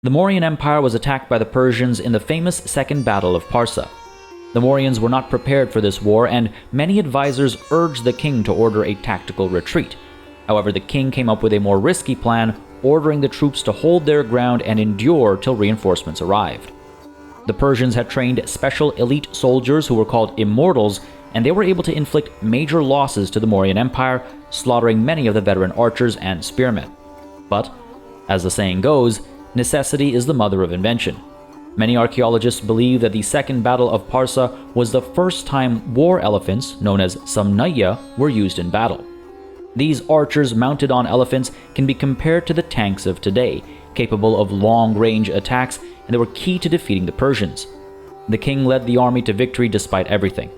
The Mauryan Empire was attacked by the Persians in the famous Second Battle of Parsa. The Mauryans were not prepared for this war, and many advisors urged the king to order a tactical retreat. However, the king came up with a more risky plan, ordering the troops to hold their ground and endure till reinforcements arrived. The Persians had trained special elite soldiers who were called immortals, and they were able to inflict major losses to the Mauryan Empire, slaughtering many of the veteran archers and spearmen. But, as the saying goes, necessity is the mother of invention. Many archaeologists believe that the Second Battle of Parsa was the first time war elephants, known as samnaya, were used in battle. These archers mounted on elephants can be compared to the tanks of today, capable of long-range attacks, and they were key to defeating the Persians. The king led the army to victory despite everything.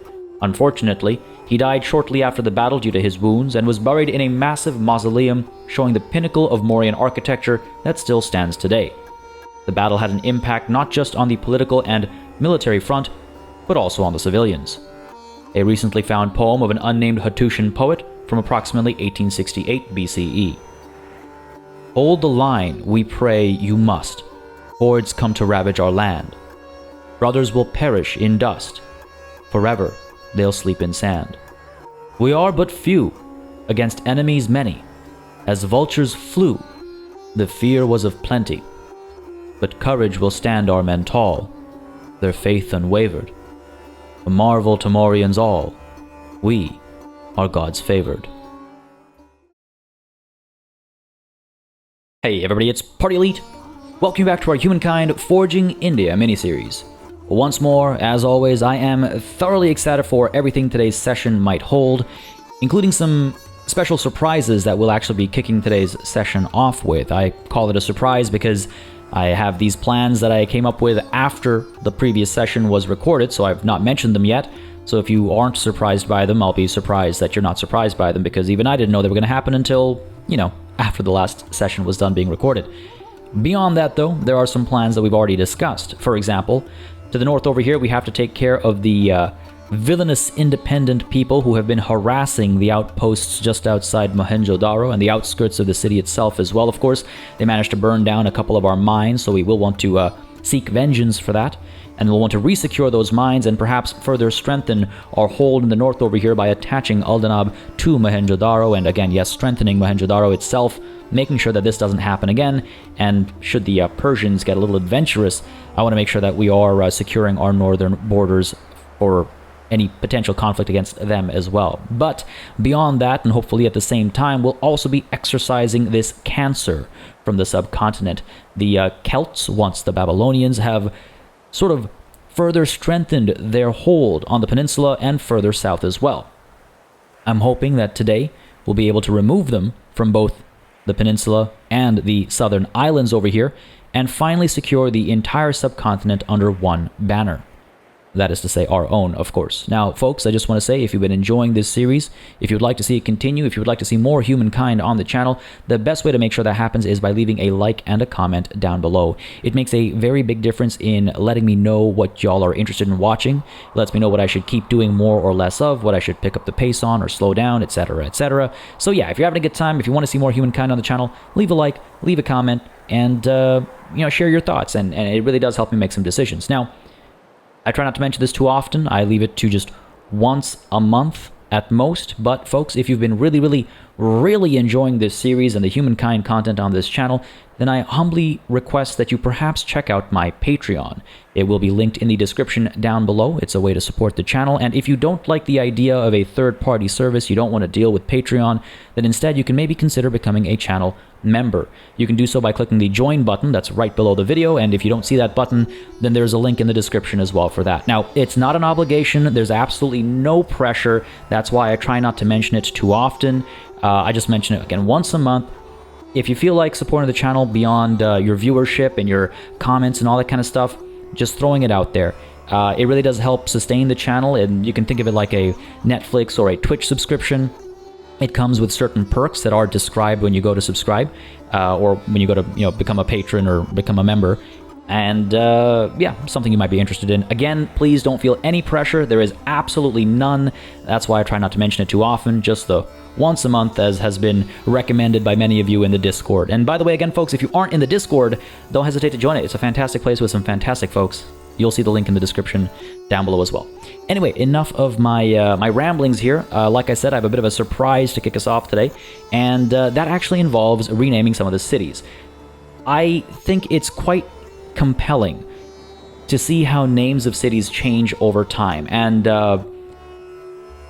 Unfortunately, he died shortly after the battle due to his wounds and was buried in a massive mausoleum showing the pinnacle of Mauryan architecture that still stands today. The battle had an impact not just on the political and military front, but also on the civilians. A recently found poem of an unnamed Hattushan poet from approximately 1868 BCE. Hold the line, we pray you must. Hordes come to ravage our land. Brothers will perish in dust. Forever they'll sleep in sand. We are but few, against enemies many. As vultures flew, the fear was of plenty. But courage will stand our men tall, their faith unwavered. A marvel to Mauryans all, we are God's favored. Hey everybody, it's PartyElite. Welcome back to our Humankind Forging India miniseries. Once more, as always, I am thoroughly excited for everything today's session might hold, including some special surprises that we'll actually be kicking today's session off with. I call it a surprise because I have these plans that I came up with after the previous session was recorded, so I've not mentioned them yet. So if you aren't surprised by them, I'll be surprised that you're not surprised by them, because even I didn't know they were going to happen until, after the last session was done being recorded. Beyond that, though, there are some plans that we've already discussed. For example, to the north over here, we have to take care of the villainous independent people who have been harassing the outposts just outside Mohenjo-Daro and the outskirts of the city itself as well. Of course, they managed to burn down a couple of our mines, so we will want to seek vengeance for that. And we'll want to resecure those mines and perhaps further strengthen our hold in the north over here by attaching Aldanab to Mohenjo-Daro, and again, yes, strengthening Mohenjo-Daro itself, making sure that this doesn't happen again. And should the Persians get a little adventurous, I want to make sure that we are securing our northern borders for any potential conflict against them as well. But beyond that, and hopefully at the same time, we'll also be exorcising this cancer from the subcontinent. The Celts, once the Babylonians, have sort of further strengthened their hold on the peninsula and further south as well. I'm hoping that today we'll be able to remove them from both the peninsula and the southern islands over here, and finally secure the entire subcontinent under one banner. That is to say, our own, of course. Now, folks, I just want to say, if you've been enjoying this series, if you'd like to see it continue, if you would like to see more Humankind on the channel, the best way to make sure that happens is by leaving a like and a comment down below. It makes a very big difference in letting me know what y'all are interested in watching. It lets me know what I should keep doing more or less of, what I should pick up the pace on or slow down, etc., etc. So yeah, if you're having a good time, if you want to see more Humankind on the channel, leave a like, leave a comment, and share your thoughts, and it really does help me make some decisions. Now, I try not to mention this too often. I leave it to just once a month at most. But folks, if you've been really enjoying this series and the Humankind content on this channel, then I humbly request that you perhaps check out my Patreon. It will be linked in the description down below. It's a way to support the channel. And if you don't like the idea of a third-party service, you don't want to deal with Patreon, then instead you can maybe consider becoming a channel member. You can do so by clicking the join button that's right below the video, and if you don't see that button, then there's a link in the description as well for that. Now, it's not an obligation. There's absolutely no pressure. That's why I try not to mention it too often. I just mention it again once a month. If you feel like supporting the channel beyond your viewership and your comments and all that kind of stuff, just throwing it out there. It really does help sustain the channel, and you can think of it like a Netflix or a Twitch subscription. It comes with certain perks that are described when you go to subscribe, or when you go to become a patron or become a member. And yeah, something you might be interested in. Again, please don't feel any pressure. There is absolutely none. That's why I try not to mention it too often, just the once a month, as has been recommended by many of you in the Discord. And by the way, again, folks, if you aren't in the Discord, don't hesitate to join it. It's a fantastic place with some fantastic folks. You'll see the link in the description down below as well. Anyway, enough of my my ramblings here. Like I said, I have a bit of a surprise to kick us off today, and that actually involves renaming some of the cities. I think it's quite compelling to see how names of cities change over time, and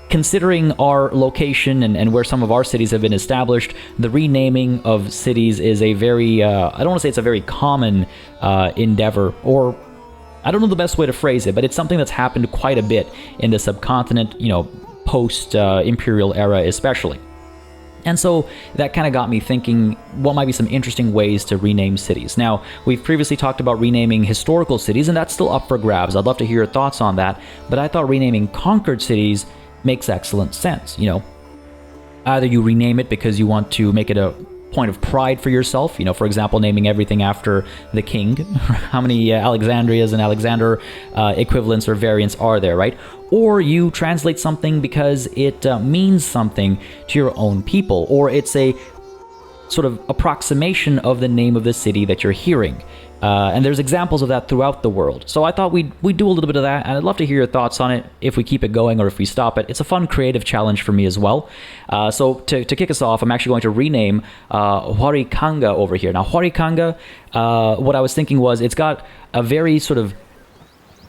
considering our location and where some of our cities have been established, the renaming of cities is a very I don't want to say it's a very common endeavor, or I don't know the best way to phrase it, but it's something that's happened quite a bit in the subcontinent, you know, post imperial era especially. And so that kind of got me thinking what might be some interesting ways to rename cities. Now, we've previously talked about renaming historical cities, and that's still up for grabs. I'd love to hear your thoughts on that, but I thought renaming conquered cities makes excellent sense. You know, either you rename it because you want to make it a point of pride for yourself, you know, for example, naming everything after the king. How many Alexandrias and Alexander equivalents or variants are there, right? Or you translate something because it means something to your own people, or it's a sort of approximation of the name of the city that you're hearing. And there's examples of that throughout the world. So I thought we'd do a little bit of that, and I'd love to hear your thoughts on it, if we keep it going or if we stop it. It's a fun creative challenge for me as well. So to kick us off, I'm actually going to rename Huancang over here. Now, Huancang, what I was thinking was it's got a very sort of,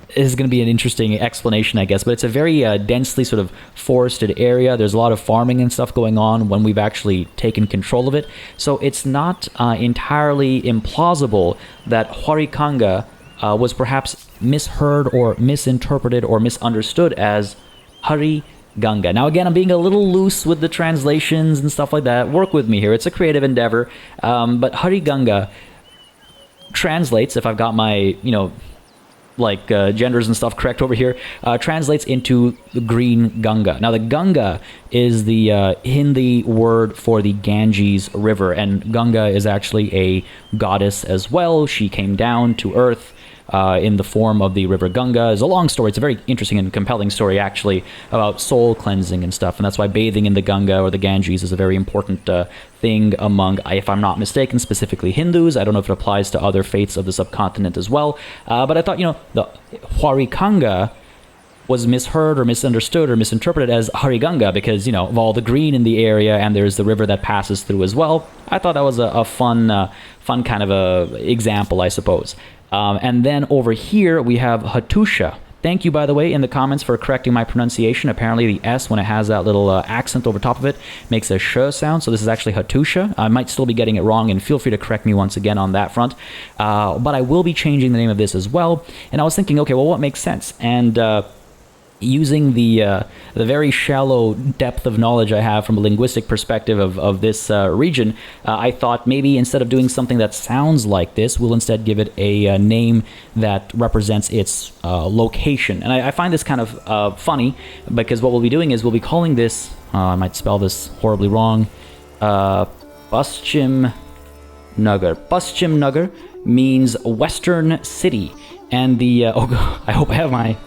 this is going to be an interesting explanation, I guess, but it's a very densely sort of forested area. There's a lot of farming and stuff going on when we've actually taken control of it. So it's not entirely implausible that Huancang was perhaps misheard or misinterpreted or misunderstood as Hariganga. Now, again, I'm being a little loose with the translations and stuff like that. Work with me here. It's a creative endeavor. But Hariganga translates, if I've got my, you know, like genders and stuff correct over here, translates into the green Ganga. Now, the Ganga is the Hindi word for the Ganges River, and Ganga is actually a goddess as well. She came down to earth in the form of the river Ganga. It's a long story. It's a very interesting and compelling story, actually, about soul cleansing and stuff, and that's why bathing in the Ganga or the Ganges is a very important thing among, if I'm not mistaken, specifically Hindus. I don't know if it applies to other faiths of the subcontinent as well, but I thought, you know, the Huancang was misheard or misunderstood or misinterpreted as Hariganga because, you know, of all the green in the area, and there's the river that passes through as well. I thought that was a fun kind of a example, I suppose. And then over here we have Hatusha. Thank you, by the way, in the comments for correcting my pronunciation. Apparently the S, when it has that little accent over top of it, makes a sh sound. So this is actually Hatusha. I might still be getting it wrong, and feel free to correct me once again on that front. But I will be changing the name of this as well. And I was thinking, okay, well, what makes sense? And using the very shallow depth of knowledge I have from a linguistic perspective of this region, I thought maybe instead of doing something that sounds like this, we'll instead give it a name that represents its location. And I find this kind of funny, because what we'll be doing is we'll be calling this, I might spell this horribly wrong, Paschim Nagar. Paschim Nagar means Western City. And the, oh God, I hope I have my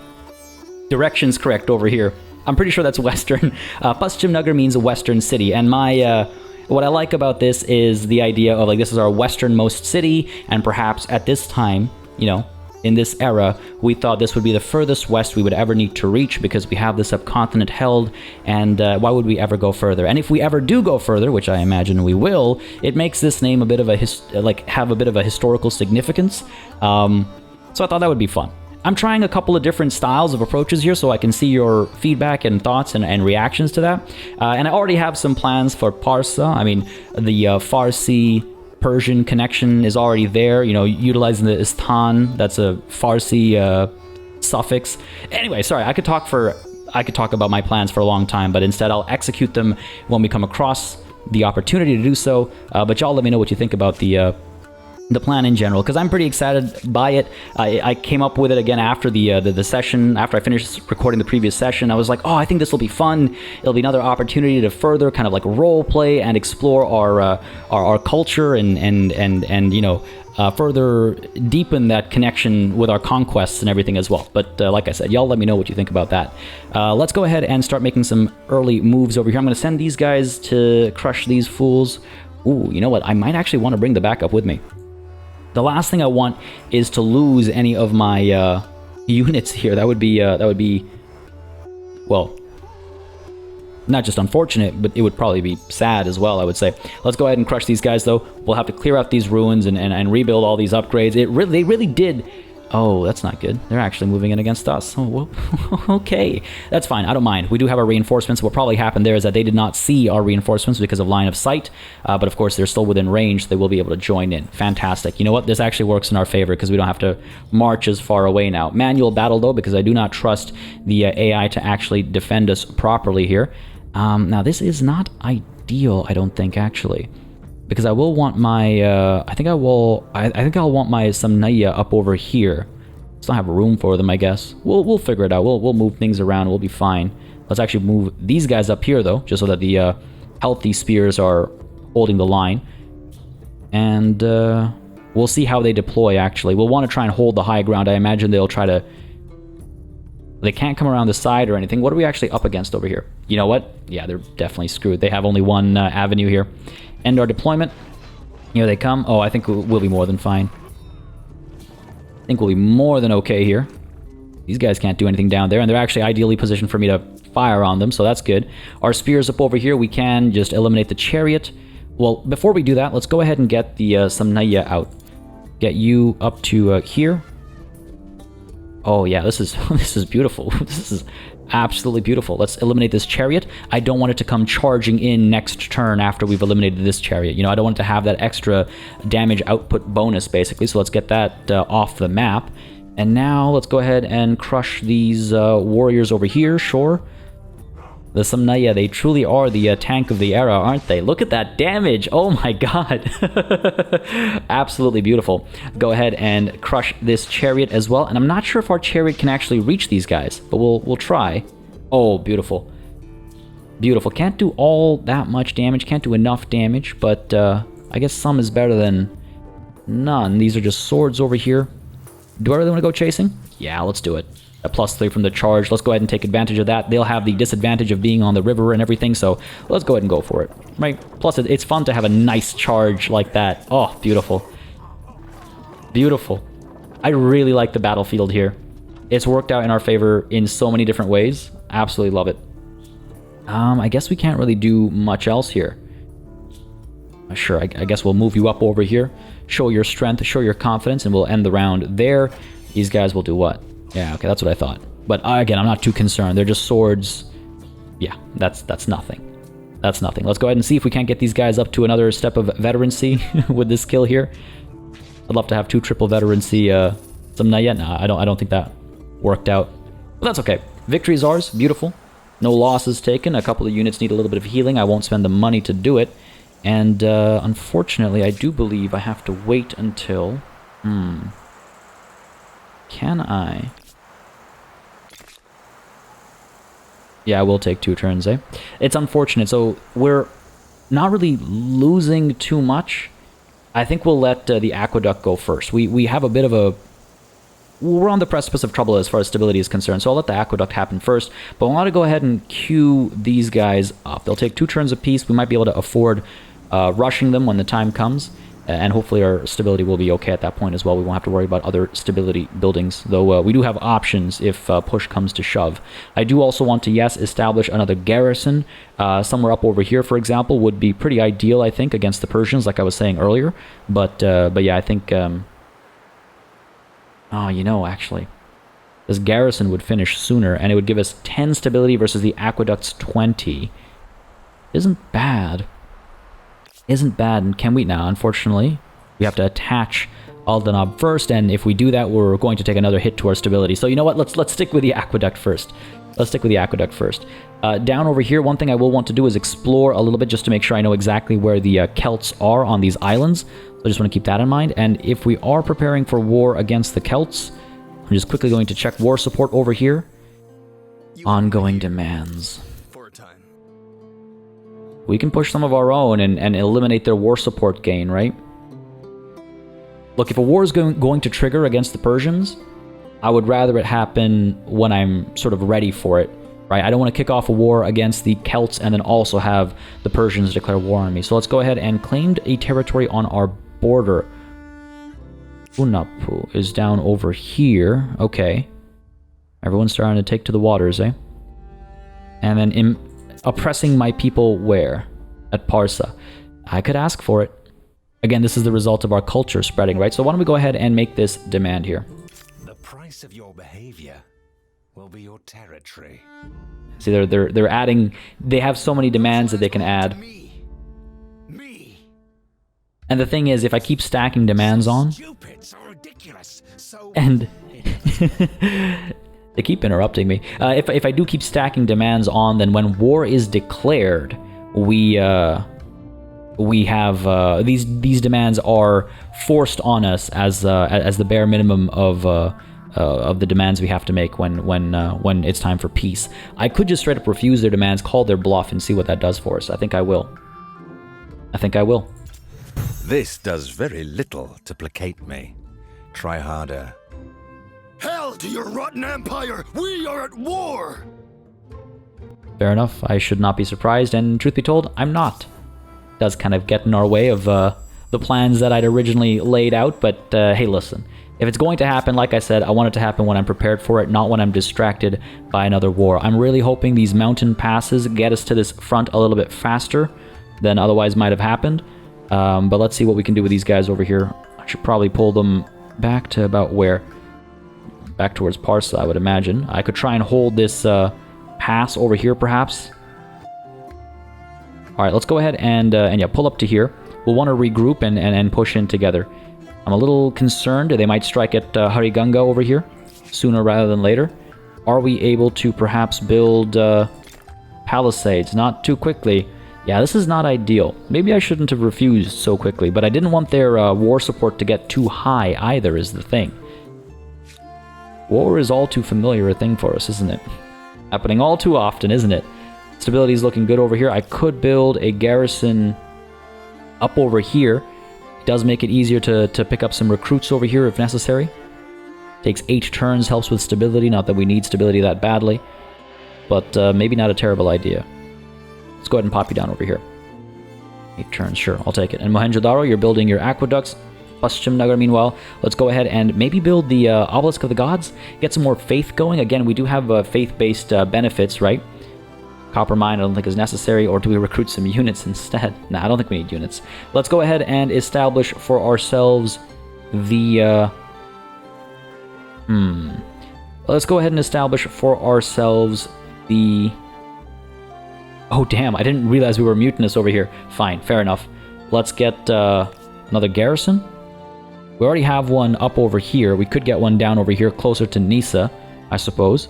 directions correct over here. I'm pretty sure that's Western. Paschim Nagar means a Western city, and my what I like about this is the idea of, like, this is our westernmost city, and perhaps at this time, you know, in this era, we thought this would be the furthest west we would ever need to reach, because we have the subcontinent held, and why would we ever go further? And if we ever do go further, which I imagine we will, it makes this name a bit of a have a bit of a historical significance. So I thought that would be fun. I'm trying a couple of different styles of approaches here so I can see your feedback and thoughts and reactions to that. And I already have some plans for Parsa. I mean, the Farsi Persian connection is already there, you know, utilizing the istan, that's a Farsi suffix. Anyway, sorry, I could talk about my plans for a long time, but instead I'll execute them when we come across the opportunity to do so. But y'all let me know what you think about the the plan in general, because I'm pretty excited by it. I came up with it again after the session, after I finished recording the previous session. I was like, oh, I think this will be fun. It'll be another opportunity to further kind of like role play and explore our culture and you know, further deepen that connection with our conquests and everything as well. But like I said, y'all let me know what you think about that. Let's go ahead and start making some early moves over here. I'm going to send these guys to crush these fools. Ooh, you know what? I might actually want to bring the backup with me. The last thing I want is to lose any of my units here. That would be, well, not just unfortunate, but it would probably be sad as well, I would say. Let's go ahead and crush these guys, though. We'll have to clear out these ruins and rebuild all these upgrades. They really did... Oh, that's not good. They're actually moving in against us. Oh, okay. That's fine. I don't mind. We do have our reinforcements. What probably happened there is that they did not see our reinforcements because of line of sight. But of course, they're still within range. So they will be able to join in. Fantastic. You know what? This actually works in our favor because we don't have to march as far away now. Manual battle, though, because I do not trust the AI to actually defend us properly here. Now, this is not ideal, I don't think, actually. Because I will want my, I think I'll want my Samnaya up over here. Just don't have room for them, I guess. We'll figure it out. We'll move things around. We'll be fine. Let's actually move these guys up here, though, just so that the healthy spears are holding the line. And we'll see how they deploy, actually. We'll want to try and hold the high ground. I imagine they'll try to... They can't come around the side or anything. What are we actually up against over here? You know what? Yeah, they're definitely screwed. They have only one avenue here. End our deployment. Here they come. Oh, I think we'll be more than fine. I think we'll be more than okay here. These guys can't do anything down there, and they're actually ideally positioned for me to fire on them, so that's good. Our spears up over here, we can just eliminate the chariot. Well, before we do that, let's go ahead and get the Samnaya out. Get you up to here. Oh yeah, this is this is beautiful. This is absolutely beautiful. Let's eliminate this chariot. I don't want it to come charging in next turn after we've eliminated this chariot. You know, I don't want it to have that extra damage output bonus, basically. So let's get that off the map. And now let's go ahead and crush these warriors over here. Sure. The Samnaya, they truly are the tank of the era, aren't they? Look at that damage! Oh my god! Absolutely beautiful. Go ahead and crush this chariot as well. And I'm not sure if our chariot can actually reach these guys, but we'll try. Oh, beautiful. Beautiful. Can't do all that much damage, can't do enough damage, but I guess some is better than none. These are just swords over here. Do I really want to go chasing? Yeah, let's do it. A +3 from the charge. Let's go ahead and take advantage of that. They'll have the disadvantage of being on the river and everything, so let's go ahead and go for it. Right? Plus, it's fun to have a nice charge like that. Oh, beautiful. Beautiful. I really like the battlefield here. It's worked out in our favor in so many different ways. Absolutely love it. I guess we can't really do much else here. Sure, I guess we'll move you up over here. Show your strength, show your confidence, and we'll end the round there. These guys will do what? Yeah, okay, that's what I thought. But again, I'm not too concerned. They're just swords. Yeah, that's nothing. That's nothing. Let's go ahead and see if we can't get these guys up to another step of veterancy with this kill here. I'd love to have 2 triple veterancy. Some not yet. No, I don't think that worked out. But that's okay. Victory is ours. Beautiful. No losses taken. A couple of units need a little bit of healing. I won't spend the money to do it. And unfortunately, I do believe I have to wait until... Can I? Yeah, I will take 2 turns, eh? It's unfortunate. So we're not really losing too much. I think we'll let the aqueduct go first. We have a bit of a... We're on the precipice of trouble as far as stability is concerned, so I'll let the aqueduct happen first. But I want to go ahead and queue these guys up. They'll take 2 turns apiece. We might be able to afford rushing them when the time comes. And hopefully our stability will be okay at that point as well. We won't have to worry about other stability buildings, though we do have options if push comes to shove. I do also want to, yes, establish another garrison. Somewhere up over here, for example, would be pretty ideal, I think, against the Persians, like I was saying earlier. But yeah, I think... Oh, you know, actually, this garrison would finish sooner, and it would give us 10 stability versus the aqueduct's 20. Isn't bad. Isn't bad. And can we now? Unfortunately, we have to attach Aldanab first, and if we do that, we're going to take another hit to our stability. So you know what? Let's stick with the aqueduct first. Let's stick with the aqueduct first. Down over here, one thing I will want to do is explore a little bit just to make sure I know exactly where the Celts are on these islands. So I just want to keep that in mind. And if we are preparing for war against the Celts, I'm just quickly going to check war support over here. Ongoing demands. We can push some of our own and eliminate their war support gain, right? Look, if a war is going to trigger against the Persians, I would rather it happen when I'm sort of ready for it, right? I don't want to kick off a war against the Celts and then also have the Persians declare war on me. So let's go ahead and claim a territory on our border. Unapu is down over here. Okay. Everyone's starting to take to the waters, eh? And then oppressing my people where? At Parsa. I could ask for it. Again, this is the result of our culture spreading, right? So why don't we go ahead and make this demand here? The price of your behavior will be your territory. See, they're adding. They have so many demands that they can add. And the thing is, if I keep stacking demands on, and they keep interrupting me. If I do keep stacking demands on, then when war is declared, we have these demands are forced on us as the bare minimum of the demands we have to make when it's time for peace. I could just straight up refuse their demands, call their bluff, and see what that does for us. I think I will. This does very little to placate me. Try harder. Hell to your rotten empire! We are at war! Fair enough. I should not be surprised, and truth be told, I'm not. It does kind of get in our way of the plans that I'd originally laid out, but hey, listen. If it's going to happen, like I said, I want it to happen when I'm prepared for it, not when I'm distracted by another war. I'm really hoping these mountain passes get us to this front a little bit faster than otherwise might have happened. But let's see what we can do with these guys over here. I should probably pull them back to about where? Back towards Parsa, I would imagine. I could try and hold this pass over here, perhaps. Alright, let's go ahead and yeah, pull up to here. We'll want to regroup and push in together. I'm a little concerned they might strike at Harigunga over here, sooner rather than later. Are we able to perhaps build palisades? Not too quickly. Yeah, this is not ideal. Maybe I shouldn't have refused so quickly, but I didn't want their war support to get too high either, is the thing. War is all too familiar a thing for us, isn't it? Happening all too often, isn't it? Stability is looking good over here. I could build a garrison up over here. It does make it easier to pick up some recruits over here if necessary. Takes 8 turns, helps with stability. Not that we need stability that badly, but maybe not a terrible idea. Let's go ahead and pop you down over here. 8 turns, sure, I'll take it. And Mohenjo-Daro, you're building your aqueducts. Paschim Nagar, meanwhile, let's go ahead and maybe build the Obelisk of the Gods. Get some more faith going. Again, we do have faith-based benefits, right? Copper mine I don't think is necessary, or do we recruit some units instead? Nah, I don't think we need units. Let's go ahead and establish for ourselves the... Let's go ahead and establish for ourselves the... Oh, damn, I didn't realize we were mutinous over here. Fine, fair enough. Let's get another garrison. We already have one up over here. We could get one down over here closer to Nisa, I suppose.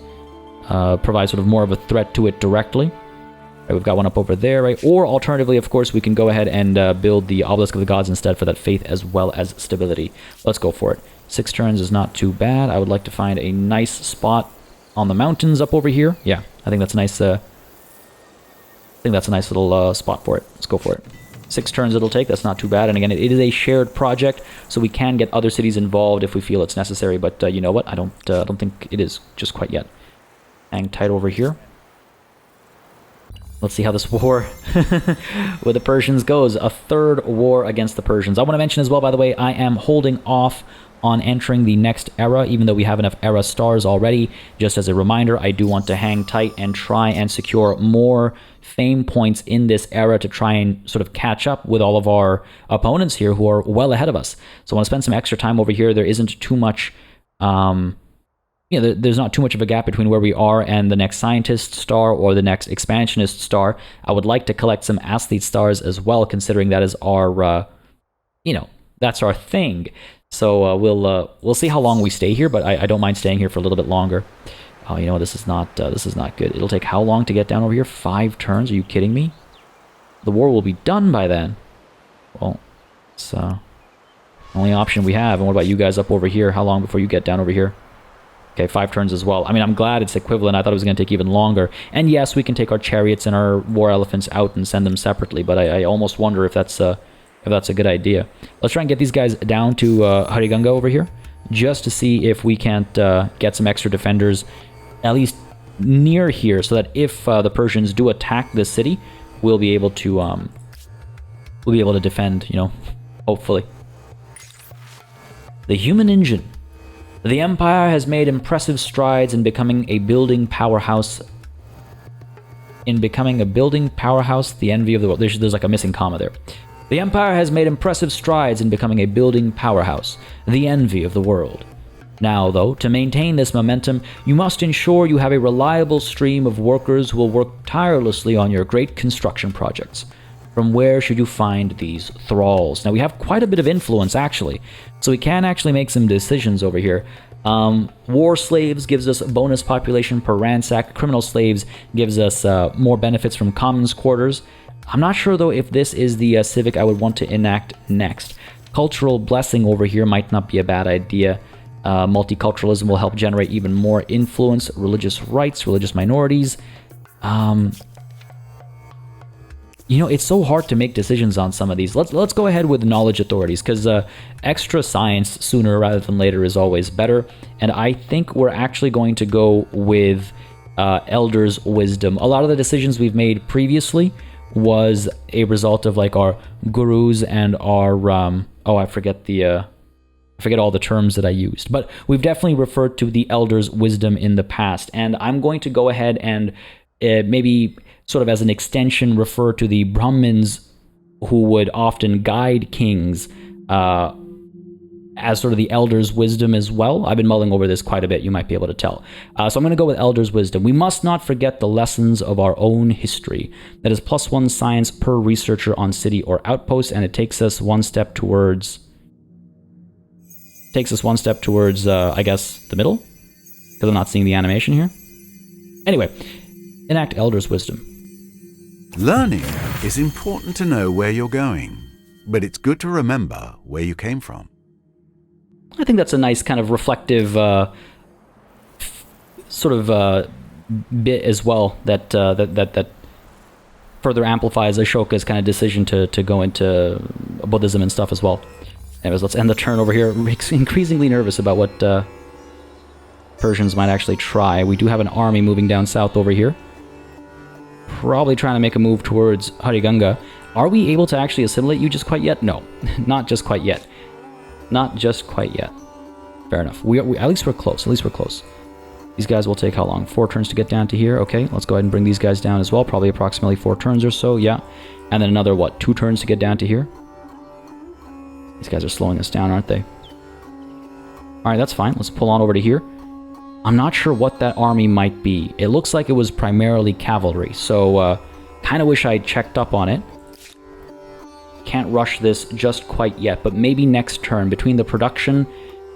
Provide sort of more of a threat to it directly. Right, we've got one up over there, right? Or alternatively, of course, we can go ahead and build the Obelisk of the Gods instead for that faith as well as stability. Let's go for it. 6 turns is not too bad. I would like to find a nice spot on the mountains up over here. Yeah, I think that's a nice... I think that's a nice little spot for it. Let's go for it. 6 turns it'll take. That's not too bad. And again, it is a shared project, so we can get other cities involved if we feel it's necessary. But you know what? I don't think it is just quite yet. Hang tight over here. Let's see how this war with the Persians goes. A 3rd war against the Persians. I want to mention as well, by the way, I am holding off on entering the next era, even though we have enough era stars already. Just as a reminder, I do want to hang tight and try and secure more fame points in this era to try and sort of catch up with all of our opponents here who are well ahead of us. So I want to spend some extra time over here. There isn't too much, there's not too much of a gap between where we are and the next scientist star or the next expansionist star. I would like to collect some athlete stars as well, considering that is our, that's our thing. So we'll see how long we stay here, but I don't mind staying here for a little bit longer. Oh, you know, this is not good. It'll take how long to get down over here? 5 turns? Are you kidding me? The war will be done by then. Well, it's only option we have. And what about you guys up over here? How long before you get down over here? Okay, 5 turns as well. I mean, I'm glad it's equivalent. I thought it was going to take even longer. And yes, we can take our chariots and our war elephants out and send them separately, but I almost wonder if that's a good idea. Let's try and get these guys down to Hariganga over here, just to see if we can't get some extra defenders, at least near here, so that if the Persians do attack this city, we'll be able to defend, you know, hopefully. The human engine. The Empire has made impressive strides in becoming a building powerhouse. The envy of the world. There's like a missing comma there. The Empire has made impressive strides in becoming a building powerhouse, the envy of the world. Now, though, to maintain this momentum, you must ensure you have a reliable stream of workers who will work tirelessly on your great construction projects. From where should you find these thralls? Now, we have quite a bit of influence, actually, so we can actually make some decisions over here. War slaves gives us bonus population per ransack. Criminal slaves gives us more benefits from commons quarters. I'm not sure, though, if this is the civic I would want to enact next. Cultural blessing over here might not be a bad idea. Multiculturalism will help generate even more influence. Religious rights, religious minorities. You know, it's so hard to make decisions on some of these. Let's go ahead with knowledge authorities, because extra science sooner rather than later is always better. And I think we're actually going to go with elders' wisdom. A lot of the decisions we've made previously was a result of like our gurus and our I forget all the terms that I used, but we've definitely referred to the elders' wisdom in the past. And I'm going to go ahead and maybe sort of as an extension refer to the Brahmins who would often guide kings as sort of the elders' wisdom as well. I've been mulling over this quite a bit, you might be able to tell. So I'm going to go with elders' wisdom. We must not forget the lessons of our own history. That is +1 science per researcher on city or outpost, and it takes us one step towards... I guess, the middle? Because I'm not seeing the animation here. Anyway, enact elders' wisdom. Learning is important to know where you're going, but it's good to remember where you came from. I think that's a nice kind of reflective bit as well that further amplifies Ashoka's kind of decision to go into Buddhism and stuff as well. Anyways, let's end the turn over here. Increasingly nervous about what Persians might actually try. We do have an army moving down south over here. Probably trying to make a move towards Hariganga. Are we able to actually assimilate you just quite yet? No, not just quite yet. Not just quite yet. Fair enough. We at least we're close. At least we're close. These guys will take how long? 4 turns to get down to here. Okay, let's go ahead and bring these guys down as well. Probably approximately 4 turns or so. Yeah, and then another 2 turns to get down to here. These guys are slowing us down, aren't they? All right, that's fine. Let's pull on over to here. I'm not sure what that army might be. It looks like it was primarily cavalry, so kind of wish I checked up on it. Can't rush this just quite yet, but maybe next turn. Between the production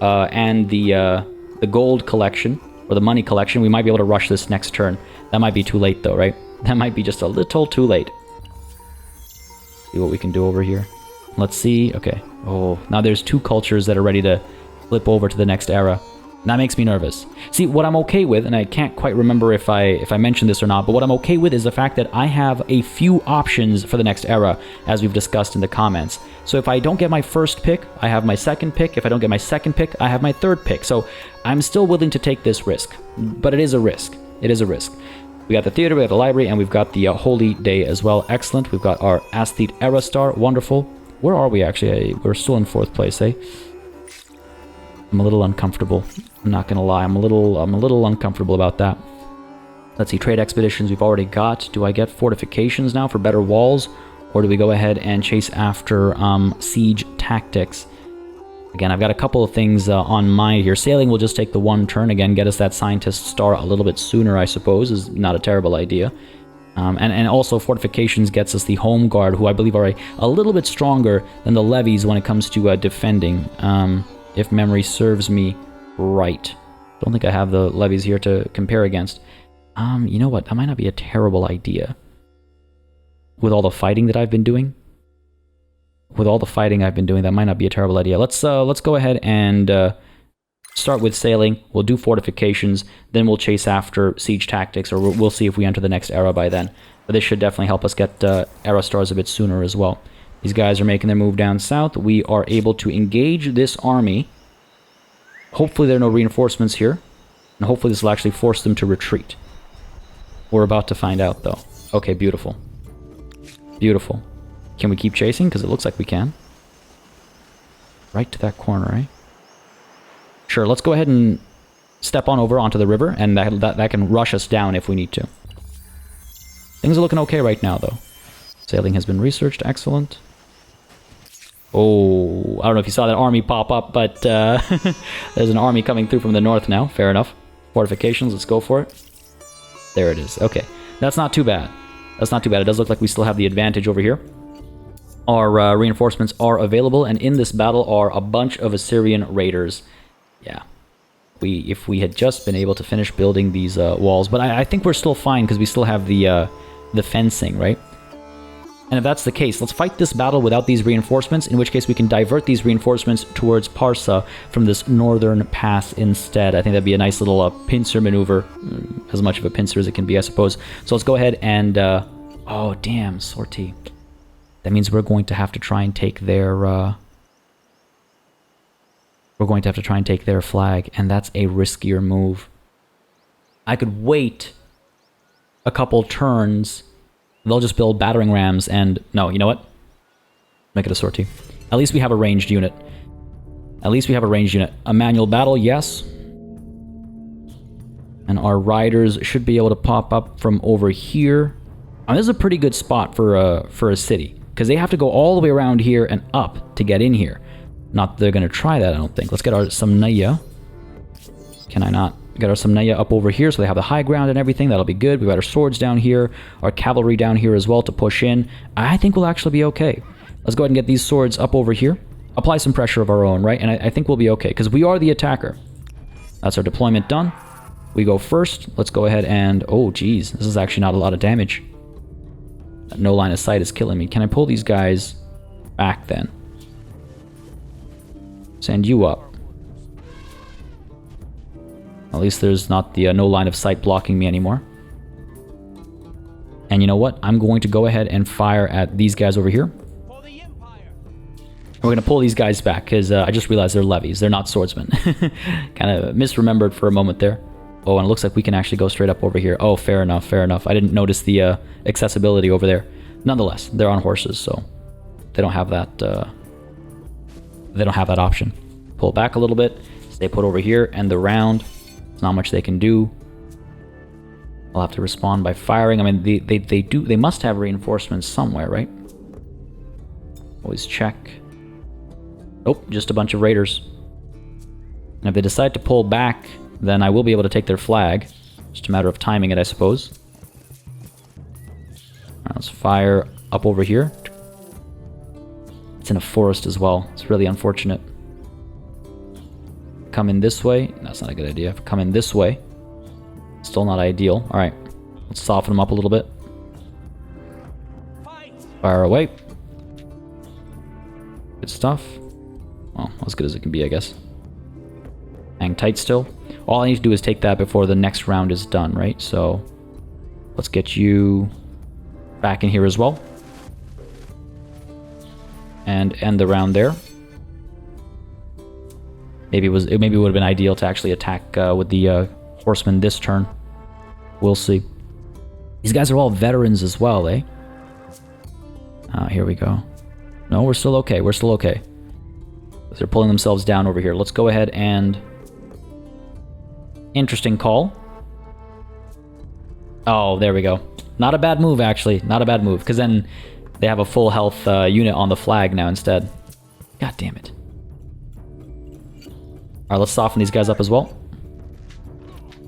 and the gold collection, or the money collection, we might be able to rush this next turn. That might be too late though, right? That might be just a little too late. See what we can do over here. Let's see. Okay. Oh, now there's 2 cultures that are ready to flip over to the next era. That makes me nervous. See, what I'm okay with, and I can't quite remember if I mentioned this or not, but what I'm okay with is the fact that I have a few options for the next era, as we've discussed in the comments. So if I don't get my first pick, I have my second pick. If I don't get my second pick, I have my third pick. So I'm still willing to take this risk, but it is a risk. It is a risk. We got the theater, we got the library, and we've got the holy day as well. Excellent. We've got our Aesthete Era Star. Wonderful. Where are we actually? We're still in 4th place, eh? I'm a little uncomfortable. I'm not gonna lie. I'm a little uncomfortable about that. Let's see, trade expeditions we've already got. Do I get fortifications now for better walls, or do we go ahead and chase after siege tactics? Again, I've got a couple of things on mind here. Sailing will just take the 1 turn. Again, get us that scientist star a little bit sooner, I suppose, is not a terrible idea. And also fortifications gets us the home guard, who I believe are a little bit stronger than the levies when it comes to defending. if memory serves me right. Don't think I have the levies here to compare against. You know what? That might not be a terrible idea. With all the fighting that I've been doing. That might not be a terrible idea. Let's go ahead and start with sailing. We'll do fortifications, then we'll chase after siege tactics, or we'll see if we enter the next era by then. But this should definitely help us get era stars a bit sooner as well. These guys are making their move down south. We are able to engage this army. Hopefully there are no reinforcements here, and hopefully this will actually force them to retreat. We're about to find out, though. Okay, beautiful. Beautiful. Can we keep chasing? Because it looks like we can. Right to that corner, eh? Sure, let's go ahead and step on over onto the river, and that can rush us down if we need to. Things are looking okay right now, though. Sailing has been researched. Excellent. Oh, I don't know if you saw that army pop up, but there's an army coming through from the north now. Fair enough. Fortifications, let's go for it. There it is. Okay, that's not too bad. That's not too bad. It does look like we still have the advantage over here. Our reinforcements are available, and in this battle are a bunch of Assyrian raiders. Yeah. If we had just been able to finish building these walls, but I think we're still fine because we still have the fencing, right? And if that's the case, let's fight this battle without these reinforcements, in which case we can divert these reinforcements towards Parsa from this northern pass instead. I think that'd be a nice little pincer maneuver, as much of a pincer as it can be, I suppose. So let's go ahead and... oh, damn, sortie. That means we're going to have to try and take their... we're going to have to try and take their flag, and that's a riskier move. I could wait a couple turns. They'll just build battering rams and... No, you know what? Make it a sortie. At least we have a ranged unit. At least we have a ranged unit. A manual battle, yes. And our riders should be able to pop up from over here. This is a pretty good spot for a city, because they have to go all the way around here and up to get in here. Not that they're going to try that, I don't think. Let's get our Samnaya. Can I not? Get our Samnaya up over here so they have the high ground and everything. That'll be good. We've got our swords down here, our cavalry down here as well to push in. I think we'll actually be okay. Let's go ahead and get these swords up over here. Apply some pressure of our own, right? And I think we'll be okay, because we are the attacker. That's our deployment done. We go first. Let's go ahead and... Oh, geez. This is actually not a lot of damage. That no line of sight is killing me. Can I pull these guys back then? Send you up. At least there's not the no line of sight blocking me anymore. And you know what? I'm going to go ahead and fire at these guys over here. We're going to pull these guys back, because I just realized they're levies. They're not swordsmen. Kind of misremembered for a moment there. Oh, and it looks like we can actually go straight up over here. Oh, fair enough, fair enough. I didn't notice the accessibility over there. Nonetheless, they're on horses, so they don't have that. They don't have that option. Pull back a little bit. Stay put over here, and the round. There's not much they can do. I'll have to respond by firing. I mean, they must have reinforcements somewhere, right? Always check. Nope, just a bunch of raiders. And if they decide to pull back, then I will be able to take their flag. Just a matter of timing it, I suppose. Alright, let's fire up over here. It's in a forest as well. It's really unfortunate. Come in this way. That's not a good idea. Come in this way. Still not ideal. Alright, let's soften them up a little bit. Fire away. Good stuff. Well, as good as it can be, I guess. Hang tight still. All I need to do is take that before the next round is done, right? So, let's get you back in here as well. And end the round there. Maybe it would have been ideal to actually attack with the horsemen this turn. We'll see. These guys are all veterans as well, eh? Here we go. No, we're still okay. We're still okay. They're pulling themselves down over here. Let's go ahead and... Interesting call. Oh, there we go. Not a bad move, actually. Not a bad move, because then they have a full health unit on the flag now instead. God damn it. Alright, let's soften these guys up as well.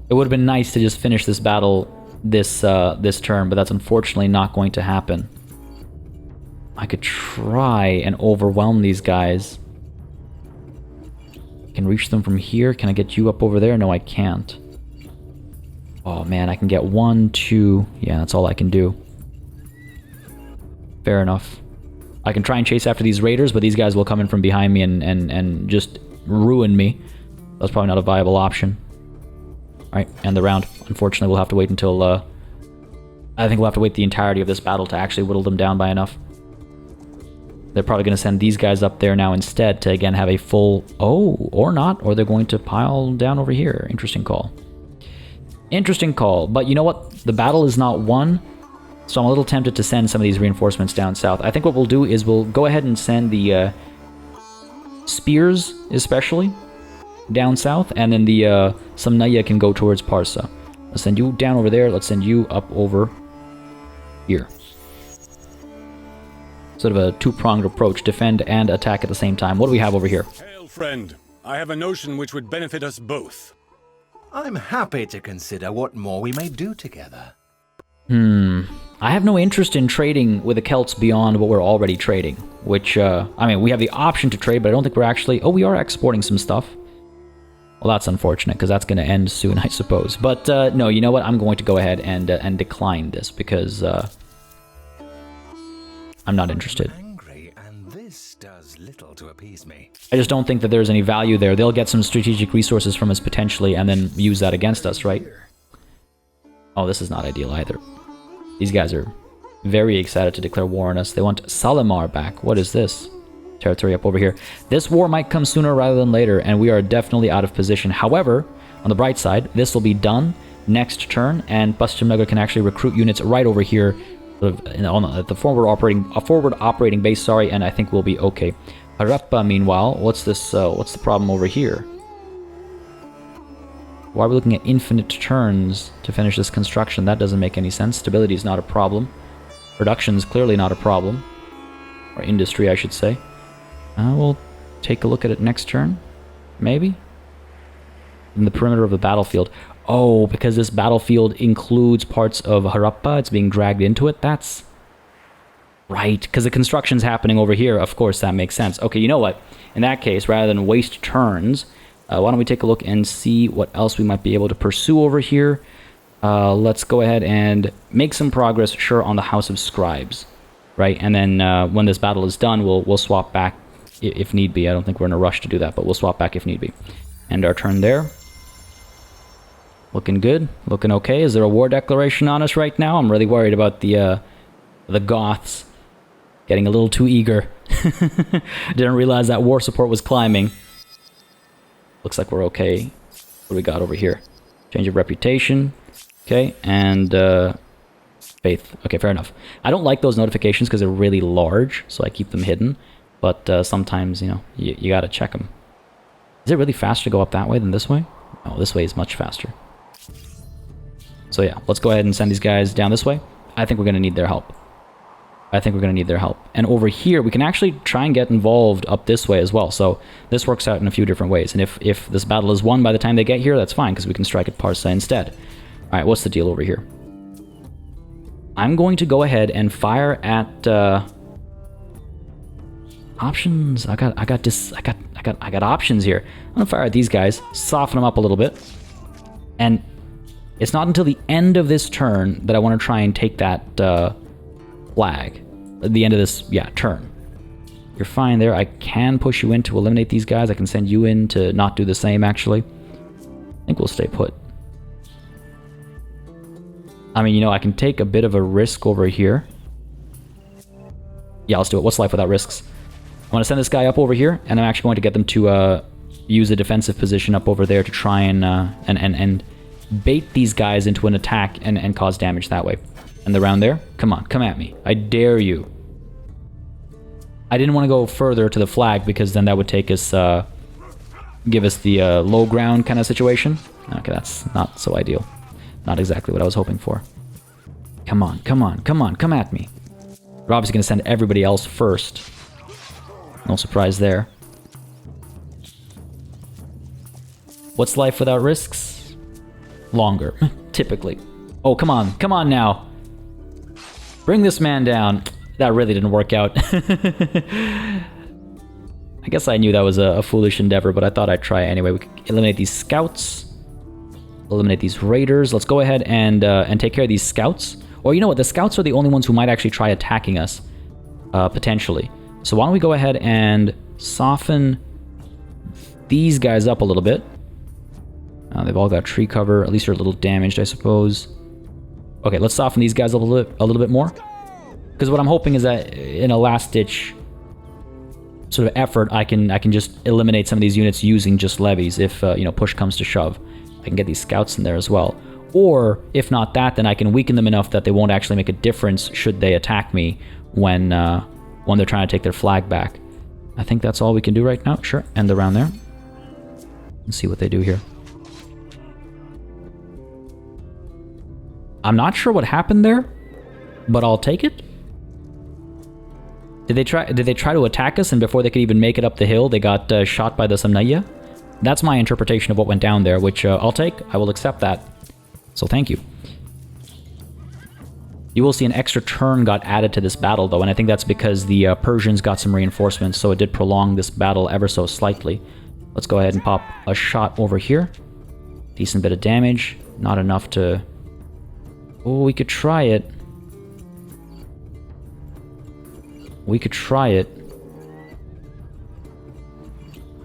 It would have been nice to just finish this battle this turn, but that's unfortunately not going to happen. I could try and overwhelm these guys. I can reach them from here. Can I get you up over there? No, I can't. Oh man, I can get 1, 2... Yeah, that's all I can do. Fair enough. I can try and chase after these raiders, but these guys will come in from behind me and just ruin me. That's probably not a viable option. Alright, end the round. Unfortunately, we'll have to wait until, I think we'll have to wait the entirety of this battle to actually whittle them down by enough. They're probably going to send these guys up there now instead to, again, have a full... Oh, or not. Or they're going to pile down over here. Interesting call. Interesting call. But you know what? The battle is not won. So I'm a little tempted to send some of these reinforcements down south. I think what we'll do is we'll go ahead and send the spears, especially, down south. And then the Samnaya can go towards Parsa. Let's send you down over there. Let's send you up over here. Sort of a two-pronged approach. Defend and attack at the same time. What do we have over here? Hail, friend. I have a notion which would benefit us both. I'm happy to consider what more we may do together. I have no interest in trading with the Celts beyond what we're already trading. Which, I mean, we have the option to trade, but I don't think we're actually... Oh, we are exporting some stuff. Well, that's unfortunate, because that's going to end soon, I suppose. But, no, you know what? I'm going to go ahead and decline this, because... I'm not interested. Angry, and this does little to appease me. I just don't think that there's any value there. They'll get some strategic resources from us potentially and then use that against us, right? Oh, this is not ideal either. These guys are very excited to declare war on us. They want Salimar back. What is this? Territory up over here. This war might come sooner rather than later, and we are definitely out of position. However, on the bright side, this will be done next turn, and Pashchimnagar can actually recruit units right over here at the forward operating base, sorry, and I think we'll be okay. Harappa, meanwhile, what's this? What's the problem over here? Why are we looking at infinite turns to finish this construction? That doesn't make any sense. Stability is not a problem. Production is clearly not a problem. Or industry, I should say. We'll take a look at it next turn, maybe? In the perimeter of the battlefield. Oh, because this battlefield includes parts of Harappa, it's being dragged into it? That's... Right, because the construction's happening over here. Of course, that makes sense. Okay, you know what? In that case, rather than waste turns, why don't we take a look and see what else we might be able to pursue over here. Let's go ahead and make some progress, sure, on the House of Scribes. Right, and then when this battle is done, we'll swap back if need be. I don't think we're in a rush to do that, but we'll swap back if need be. End our turn there. Looking good. Looking okay. Is there a war declaration on us right now? I'm really worried about the Goths getting a little too eager. Didn't realize that war support was climbing. Looks like we're okay. What do we got over here? Change of reputation. Okay, and faith. Okay, fair enough. I don't like those notifications because they're really large, so I keep them hidden. But sometimes, you know, you gotta check them. Is it really faster to go up that way than this way? No, this way is much faster. So yeah, let's go ahead and send these guys down this way. I think we're going to need their help. And over here, we can actually try and get involved up this way as well. So this works out in a few different ways. And if this battle is won by the time they get here, that's fine, because we can strike at Parsa instead. All right, what's the deal over here? I'm going to go ahead and fire at options. I got options here. I'm gonna fire at these guys, soften them up a little bit, and it's not until the end of this turn that I want to try and take that flag. At the end of this, turn. You're fine there. I can push you in to eliminate these guys. I can send you in to not do the same, actually. I think we'll stay put. I mean, you know, I can take a bit of a risk over here. Yeah, let's do it. What's life without risks? I want to send this guy up over here, and I'm actually going to get them to use a defensive position up over there to try and bait these guys into an attack and cause damage that way. And the round there? Come on, come at me. I dare you. I didn't want to go further to the flag because then that would take us, give us the low ground kind of situation. Okay, that's not so ideal. Not exactly what I was hoping for. Come on, come on, come on, come at me. We're obviously going to send everybody else first. No surprise there. What's life without risks? Longer, typically. Oh, come on now. Bring this man down. That really didn't work out. I guess I knew that was a foolish endeavor, but I thought I'd try it anyway. We could eliminate these scouts. Eliminate these raiders. Let's go ahead and take care of these scouts. Or you know what? The scouts are the only ones who might actually try attacking us. Potentially. So why don't we go ahead and soften these guys up a little bit. They've all got tree cover. At least they're a little damaged, I suppose. Okay, let's soften these guys up a little bit more. Because what I'm hoping is that in a last-ditch sort of effort, I can just eliminate some of these units using just levies if, you know, push comes to shove. I can get these scouts in there as well. Or, if not that, then I can weaken them enough that they won't actually make a difference should they attack me when they're trying to take their flag back. I think that's all we can do right now. Sure, end the round there. Let's see what they do here. I'm not sure what happened there, but I'll take it. Did they try to attack us, and before they could even make it up the hill, they got shot by the Samnaya? That's my interpretation of what went down there, which I'll take. I will accept that. So thank you. You will see an extra turn got added to this battle, though, and I think that's because the Persians got some reinforcements, so it did prolong this battle ever so slightly. Let's go ahead and pop a shot over here. Decent bit of damage. Not enough to... Oh, we could try it. We could try it.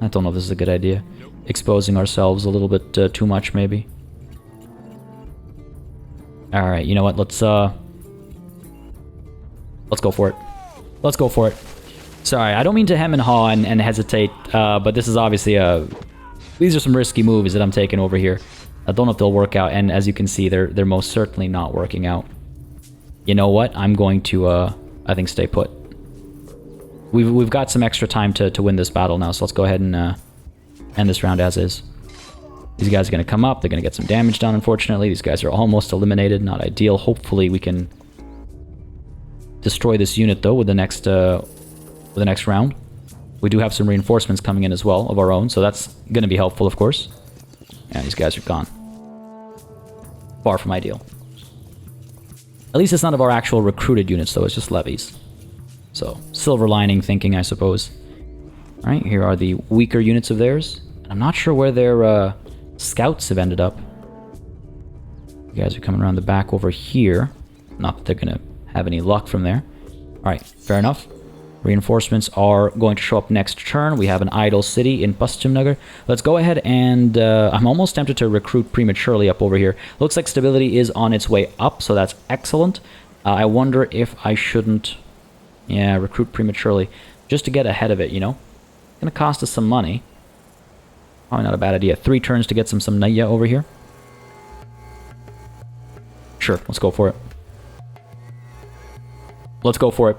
I don't know if this is a good idea. Exposing ourselves a little bit too much, maybe. Alright, you know what? Let's go for it. Let's go for it. Sorry, I don't mean to hem and haw and hesitate, but this is obviously these are some risky moves that I'm taking over here. I don't know if they'll work out, and as you can see, they're most certainly not working out. You know what? I'm going to, I think, stay put. We've got some extra time to win this battle now, so let's go ahead and end this round as is. These guys are going to come up. They're going to get some damage done, unfortunately. These guys are almost eliminated. Not ideal. Hopefully we can destroy this unit, though, with the next round. We do have some reinforcements coming in as well of our own, so that's going to be helpful, of course. Yeah, these guys are gone. Far from ideal. At least it's none of our actual recruited units, though. It's just levies. So, silver lining thinking, I suppose. Alright, here are the weaker units of theirs. I'm not sure where their scouts have ended up. You guys are coming around the back over here. Not that they're going to have any luck from there. Alright, fair enough. Reinforcements are going to show up next turn. We have an idle city in Pastimnagar. Let's go ahead and... I'm almost tempted to recruit prematurely up over here. Looks like stability is on its way up, so that's excellent. I wonder if I shouldn't... Yeah, recruit prematurely. Just to get ahead of it, you know? It's going to cost us some money. Probably not a bad idea. 3 turns to get some Naya over here. Sure, let's go for it. Let's go for it.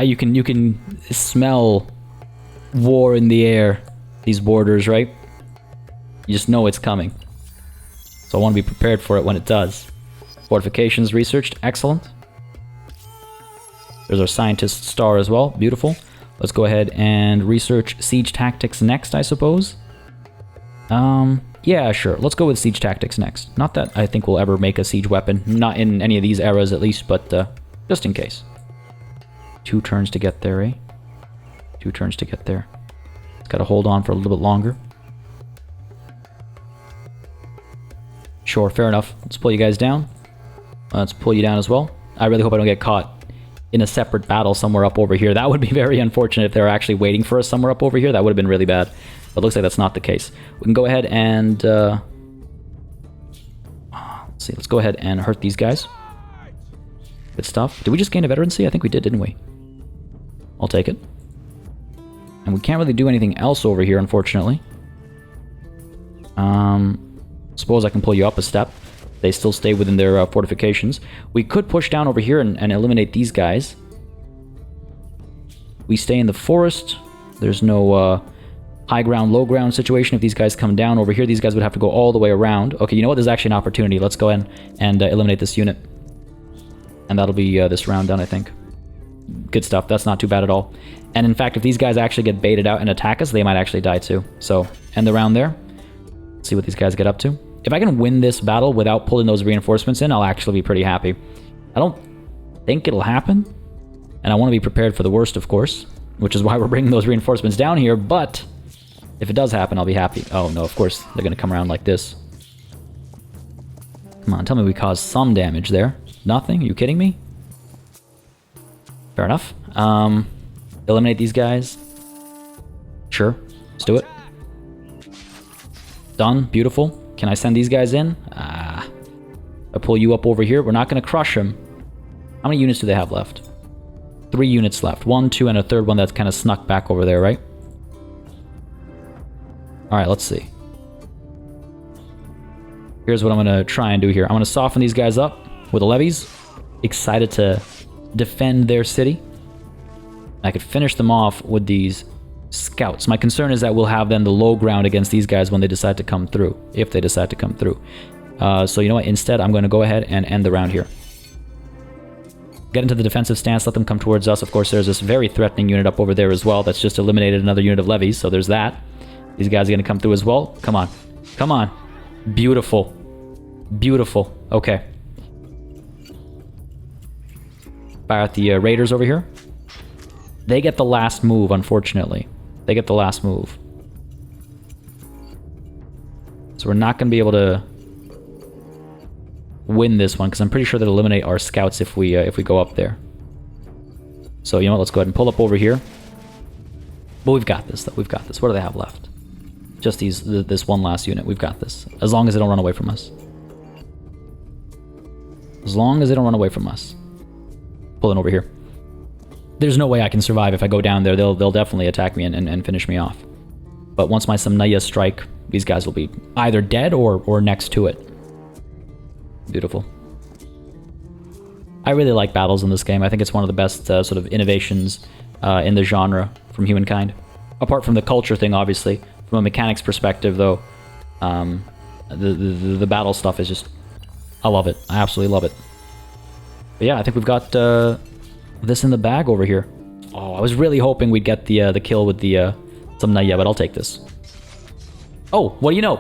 You can smell war in the air. These borders, right? You just know it's coming. So I want to be prepared for it when it does. Fortifications researched. Excellent. There's our scientist star as well. Beautiful. Let's go ahead and research siege tactics next, I suppose. Yeah, sure. Let's go with siege tactics next. Not that I think we'll ever make a siege weapon. Not in any of these eras, at least, but just in case. 2 turns to get there, eh? 2 turns to get there. It's got to hold on for a little bit longer. Sure, fair enough. Let's pull you guys down. Let's pull you down as well. I really hope I don't get caught in a separate battle somewhere up over here. That would be very unfortunate if they were actually waiting for us somewhere up over here. That would have been really bad. But it looks like that's not the case. We can go ahead and... let's see. Let's go ahead and hurt these guys. Good stuff. Did we just gain a veterancy? I think we did, didn't we? I'll take it. And we can't really do anything else over here, unfortunately. Suppose I can pull you up a step. They still stay within their fortifications. We could push down over here and eliminate these guys. We stay in the forest. There's no high ground, low ground situation. If these guys come down over here, these guys would have to go all the way around. Okay, you know what? There's actually an opportunity. Let's go in and eliminate this unit. And that'll be this round done, I think. Good stuff. That's not too bad at all. And in fact, if these guys actually get baited out and attack us, they might actually die too. So, end the round there. Let's see what these guys get up to. If I can win this battle without pulling those reinforcements in, I'll actually be pretty happy. I don't think it'll happen. And I want to be prepared for the worst, of course. which is why we're bringing those reinforcements down here, but if it does happen, I'll be happy. Oh, no, of course, they're going to come around like this. Come on, tell me we caused some damage there. Nothing? Are you kidding me? Fair enough. Eliminate these guys. Sure, let's do it. Done. Beautiful. Can I send these guys in? I pull you up over here. We're not going to crush them. How many units do they have left? 3 units left. 1, 2, and a third one that's kind of snuck back over there, right? Alright, let's see. Here's what I'm going to try and do here. I'm going to soften these guys up with the levies. Excited to defend their city. I could finish them off with these scouts. My concern is that we'll have then the low ground against these guys when they decide to come through. If they decide to come through. So you know what? Instead, I'm going to go ahead and end the round here. Get into the defensive stance. Let them come towards us. Of course, there's this very threatening unit up over there as well. That's just eliminated another unit of levies. So there's that. These guys are going to come through as well. Come on. Come on. Beautiful. Beautiful. Okay. Fire at the raiders over here. They get the last move, unfortunately. They get the last move. So we're not going to be able to win this one, because I'm pretty sure they'll eliminate our scouts if we go up there. So, you know what? Let's go ahead and pull up over here. But we've got this, though. We've got this. What do they have left? Just this one last unit. We've got this. As long as they don't run away from us. As long as they don't run away from us. Pulling over here. There's no way I can survive if I go down there. They'll definitely attack me and finish me off. But once my Samnaya strike, these guys will be either dead or next to it. Beautiful. I really like battles in this game. I think it's one of the best sort of innovations in the genre from Humankind. Apart from the culture thing, obviously. From a mechanics perspective, though, the battle stuff is just... I love it. I absolutely love it. But yeah, I think we've got this in the bag over here. Oh, I was really hoping we'd get the kill with the Samnaya, but I'll take this. Oh, what do you know?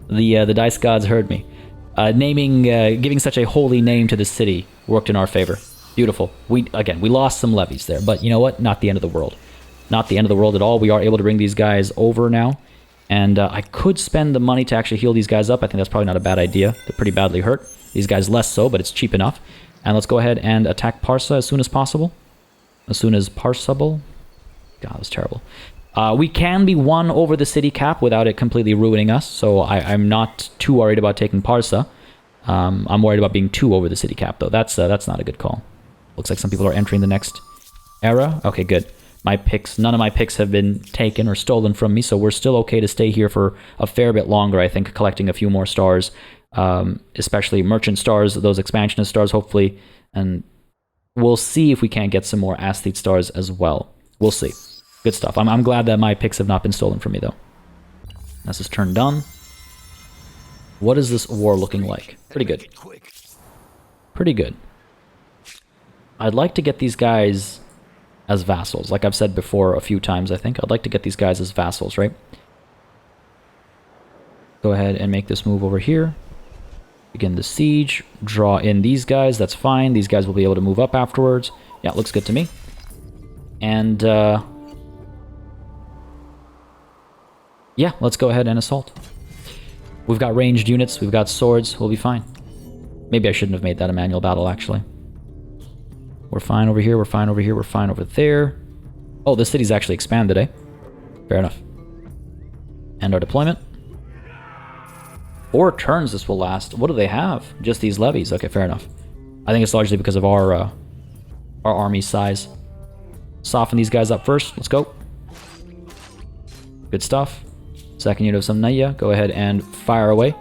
The dice gods heard me. Giving such a holy name to the city worked in our favor. Beautiful. We lost some levies there, but you know what? Not the end of the world. Not the end of the world at all. We are able to bring these guys over now. And I could spend the money to actually heal these guys up. I think that's probably not a bad idea. They're pretty badly hurt. These guys less so, but it's cheap enough. And let's go ahead and attack Parsa as soon as possible. As soon as Parsable. God, that was terrible. We can be won over the city cap without it completely ruining us. So I'm not too worried about taking Parsa. I'm worried about being 2 over the city cap, though. That's not a good call. Looks like some people are entering the next era. Okay, good. None of my picks have been taken or stolen from me, so we're still okay to stay here for a fair bit longer, I think, collecting a few more stars, especially merchant stars, those expansionist stars, hopefully, and we'll see if we can't get some more athlete stars as well. We'll see. Good stuff. I'm glad that my picks have not been stolen from me, though. That's this turn done. What is this war looking like? Pretty good. Pretty good. I'd like to get these guys as vassals. Like I've said before a few times, I think. I'd like to get these guys as vassals, right? Go ahead and make this move over here. Begin the siege. Draw in these guys. That's fine. These guys will be able to move up afterwards. Yeah, looks good to me. And, yeah, let's go ahead and assault. We've got ranged units. We've got swords. We'll be fine. Maybe I shouldn't have made that a manual battle, actually. We're fine over here, we're fine over here, we're fine over there. Oh, this city's actually expanded, eh? Fair enough. End our deployment. 4 turns this will last. What do they have? Just these levies. Okay, fair enough. I think it's largely because of our army size. Soften these guys up first. Let's go. Good stuff. Second unit of Samnaya. Go ahead and fire away.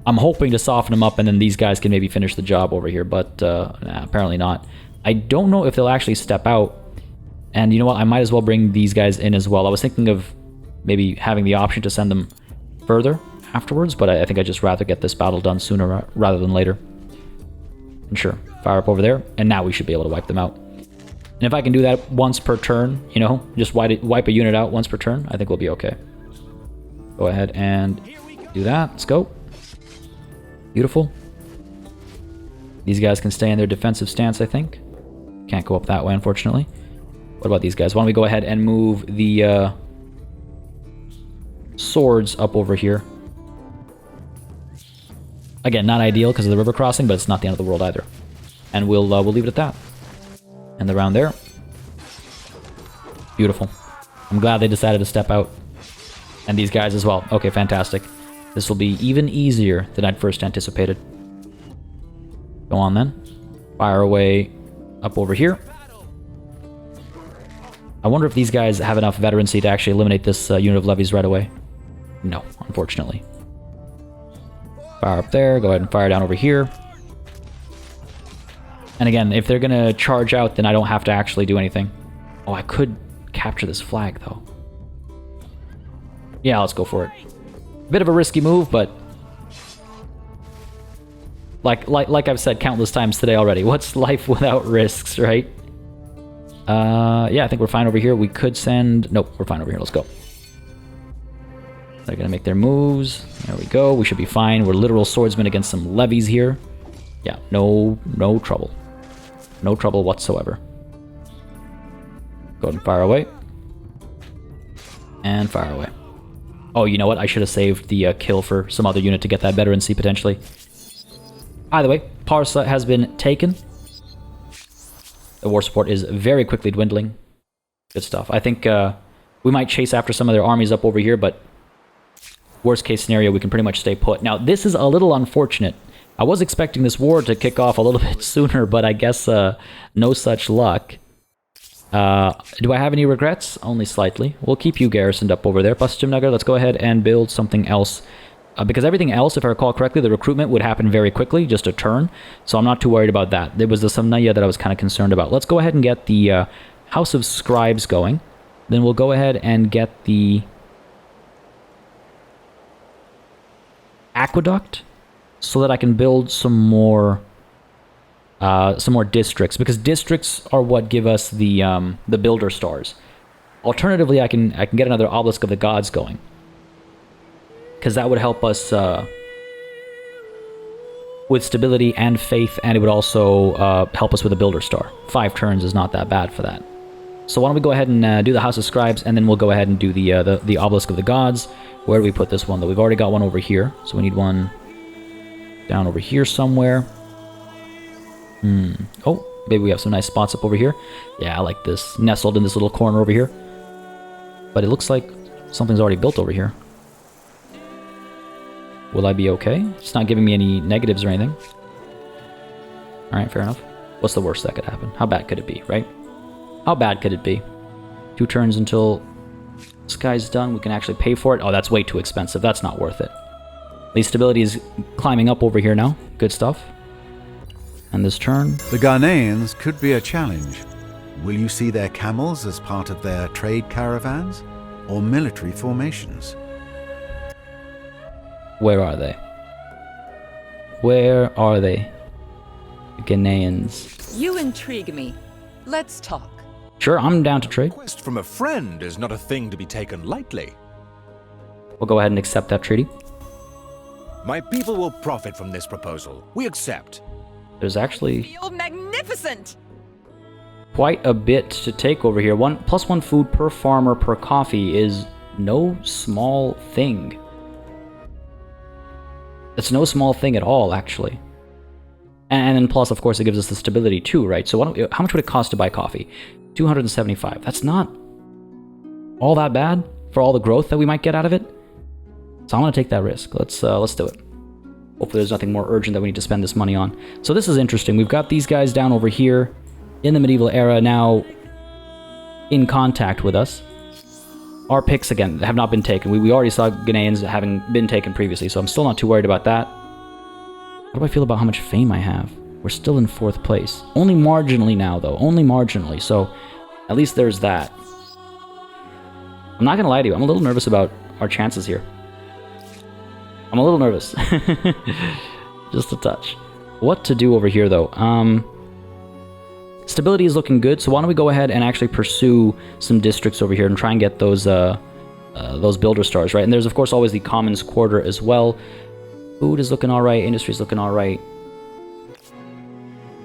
I'm hoping to soften them up and then these guys can maybe finish the job over here, but nah, apparently not. I don't know if they'll actually step out. And you know what? I might as well bring these guys in as well. I was thinking of maybe having the option to send them further afterwards, but I think I'd just rather get this battle done sooner rather than later. And sure, fire up over there, and now we should be able to wipe them out. And if I can do that once per turn, you know, just wipe a unit out once per turn, I think we'll be okay. Go ahead and do that. Let's go. Beautiful. These guys can stay in their defensive stance, I think. Can't go up that way, unfortunately. What about these guys? Why don't we go ahead and move the swords up over here? Again, not ideal because of the river crossing, but it's not the end of the world either. And we'll leave it at that. And the round there. Beautiful. I'm glad they decided to step out. And these guys as well. Okay, fantastic. This will be even easier than I'd first anticipated. Go on then. Fire away up over here. I wonder if these guys have enough veterancy to actually eliminate this unit of levies right away. No, unfortunately. Fire up there. Go ahead and fire down over here. And again, if they're going to charge out, then I don't have to actually do anything. Oh, I could capture this flag, though. Yeah, let's go for it. Bit of a risky move, but... Like I've said countless times today already, what's life without risks, right? Yeah, I think we're fine over here. We could send... Nope, we're fine over here. Let's go. They're going to make their moves. There we go. We should be fine. We're literal swordsmen against some levies here. Yeah, no trouble. No trouble whatsoever. Go ahead and fire away. And fire away. Oh, you know what? I should have saved the kill for some other unit to get that veterancy, potentially. Either way, Parsa has been taken. The war support is very quickly dwindling. Good stuff. I think we might chase after some of their armies up over here, but worst case scenario, we can pretty much stay put. Now, this is a little unfortunate. I was expecting this war to kick off a little bit sooner, but I guess no such luck. Do I have any regrets? Only slightly. We'll keep you garrisoned up over there. Pastumnagar, let's go ahead and build something else. Because everything else, if I recall correctly, the recruitment would happen very quickly, just a turn. So I'm not too worried about that. There was the Samnaya that I was kind of concerned about. Let's go ahead and get the House of Scribes going. Then we'll go ahead and get the Aqueduct so that I can build some more districts, because districts are what give us the builder stars. Alternatively, I can get another Obelisk of the Gods going, because that would help us with stability and faith, and it would also help us with a builder star. 5 turns is not that bad for that. So why don't we go ahead and do the House of Scribes, and then we'll go ahead and do the Obelisk of the Gods. Where do we put this one, though? We've already got one over here, so we need one down over here somewhere. Oh, maybe we have some nice spots up over here. Yeah, I like this. Nestled in this little corner over here. But it looks like something's already built over here. Will I be okay? It's not giving me any negatives or anything. Alright, fair enough. What's the worst that could happen? How bad could it be, right? How bad could it be? 2 turns until this guy's done. We can actually pay for it. Oh, that's way too expensive. That's not worth it. At least stability is climbing up over here now. Good stuff. And this turn. The Ghanaians could be a challenge. Will you see their camels as part of their trade caravans or military formations? Where are they? Where are they? The Ghanaians. You intrigue me. Let's talk. Sure, I'm down to trade. Request from a friend is not a thing to be taken lightly. We'll go ahead and accept that treaty. My people will profit from this proposal. We accept. There's actually Feel magnificent! quite a bit to take over here. +1 food per farmer per coffee is no small thing. It's no small thing at all, actually. And then plus, of course, it gives us the stability too, right? So how much would it cost to buy coffee? 275. That's not all that bad for all the growth that we might get out of it. So I'm going to take that risk. Let's do it. Hopefully there's nothing more urgent that we need to spend this money on. So this is interesting. We've got these guys down over here in the medieval era now in contact with us. Our picks, again, have not been taken. We already saw Ghanaians having been taken previously, so I'm still not too worried about that. How do I feel about how much fame I have? We're still in 4th place. Only marginally now, though. Only marginally, so at least there's that. I'm not going to lie to you. I'm a little nervous about our chances here. I'm a little nervous. Just a touch. What to do over here, though? Stability is looking good, so why don't we go ahead and actually pursue some districts over here and try and get those builder stars, right? And there's, of course, always the Commons Quarter as well. Food is looking alright, industry is looking alright.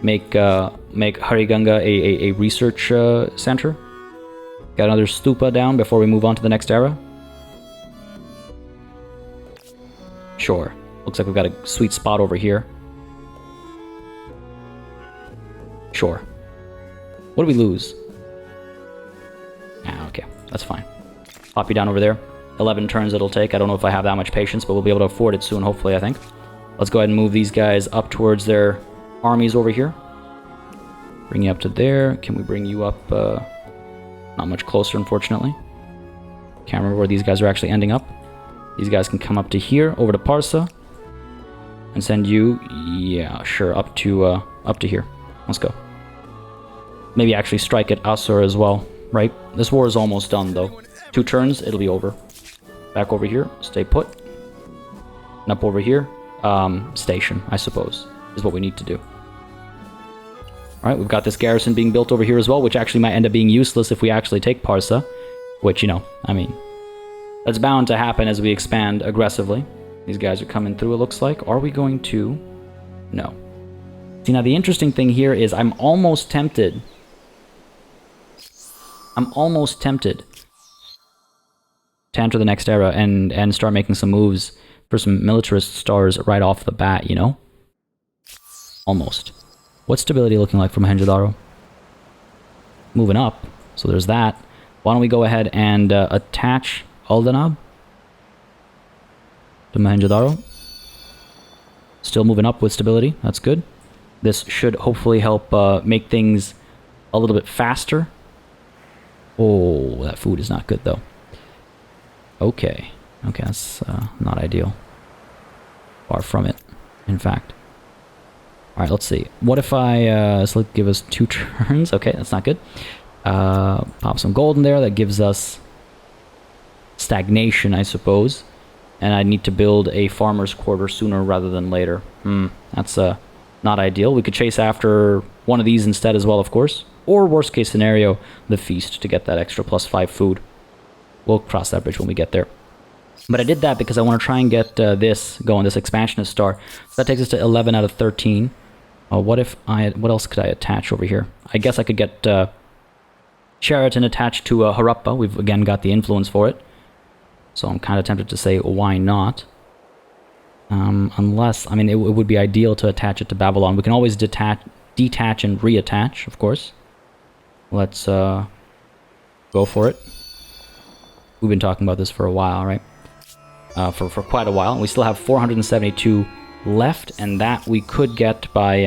Make Hariganga a research center. Got another stupa down before we move on to the next era? Sure. Looks like we've got a sweet spot over here. Sure. What do we lose? Ah, okay. That's fine. Pop you down over there. 11 turns it'll take. I don't know if I have that much patience, but we'll be able to afford it soon, hopefully, I think. Let's go ahead and move these guys up towards their armies over here. Bring you up to there. Can we bring you up? Not much closer, unfortunately. Can't remember where these guys are actually ending up. These guys can come up to here, over to Parsa. And send you, yeah, sure, up to here. Let's go. Maybe actually strike at Asur as well, right? This war is almost done, though. 2 turns, it'll be over. Back over here, stay put. And up over here, station, I suppose, is what we need to do. Alright, we've got this garrison being built over here as well, which actually might end up being useless if we actually take Parsa. Which, you know, I mean, that's bound to happen as we expand aggressively. These guys are coming through, it looks like. Are we going to? No. See, now the interesting thing here is I'm almost tempted. To enter the next era and start making some moves for some militarist stars right off the bat, you know? Almost. What's stability looking like for Mohenjo-daro? Moving up, so there's that. Why don't we go ahead and attach Aldanab to Mohenjo-daro? Still moving up with stability, that's good. This should hopefully help make things a little bit faster. Oh, that food is not good though. Okay, that's not ideal. Far from it, in fact. Alright, let's see. What if I, so let's give us 2 turns. Okay, that's not good. Pop some gold in there. That gives us stagnation, I suppose. And I need to build a farmer's quarter sooner rather than later. That's not ideal. We could chase after one of these instead as well, of course. Or worst case scenario, the feast to get that extra +5 food. We'll cross that bridge when we get there. But I did that because I want to try and get this going, this expansionist star. So that takes us to 11 out of 13. What else could I attach over here? I guess I could get Sheraton attached to Harappa. We've again got the influence for it. So I'm kind of tempted to say, why not? Unless, I mean, it would be ideal to attach it to Babylon. We can always detach and reattach, of course. Let's go for it. We've been talking about this for a while, right? For quite a while. We still have 472 left, and that we could get by...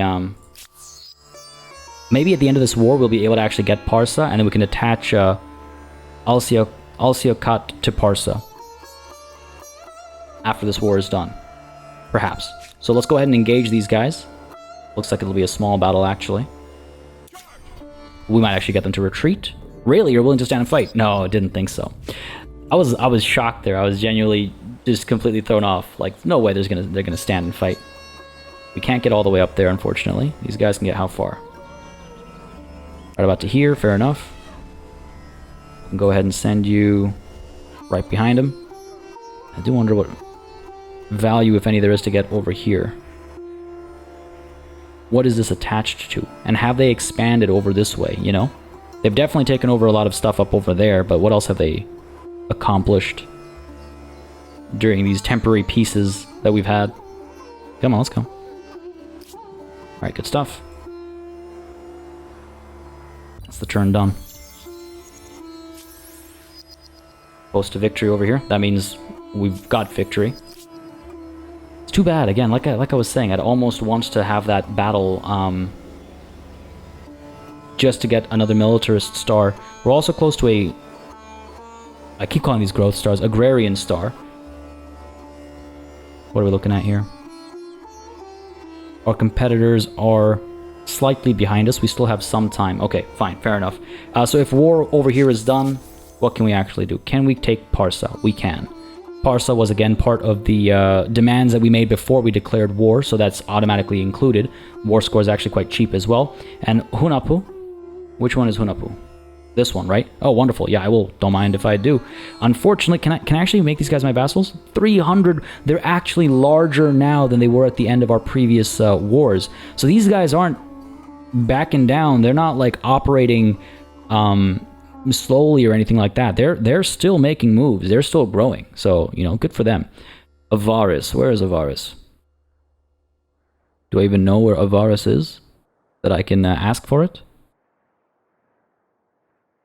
maybe at the end of this war, we'll be able to actually get Parsa, and then we can attach Alsiokat to Parsa after this war is done. Perhaps. So let's go ahead and engage these guys. Looks like it'll be a small battle, actually. We might actually get them to retreat. Really? You're willing to stand and fight? No, I didn't think so. I was shocked there. I was genuinely just completely thrown off. Like, no way they're gonna stand and fight. We can't get all the way up there, unfortunately. These guys can get how far? Right about to here, fair enough. I can go ahead and send you right behind him. I do wonder what value, if any, there is to get over here. What is this attached to? And have they expanded over this way, you know? They've definitely taken over a lot of stuff up over there, but what else have they accomplished during these temporary pieces that we've had? Come on, let's go. Alright, good stuff. That's the turn done. Close to victory over here. That means we've got victory. It's too bad, again, like I was saying, I'd almost want to have that battle, just to get another militarist star. We're also close to a... I keep calling these growth stars, agrarian star. What are we looking at here? Our competitors are slightly behind us. We still have some time. Okay, fine, fair enough. So if war over here is done, what can we actually do? Can we take Parsa? We can. Parsa was again part of the demands that we made before we declared war, so that's automatically included. War score is actually quite cheap as well. And Hunapu, which one is Hunapu? This one, right? Oh, wonderful. Yeah, don't mind if I do. Unfortunately, can I actually make these guys my vassals? 300. They're actually larger now than they were at the end of our previous wars. So these guys aren't backing down. They're not like operating slowly or anything like that. They're still making moves. They're still growing. So, you know, good for them. Avaris. Where is Avaris? Do I even know where Avaris is? That I can ask for it?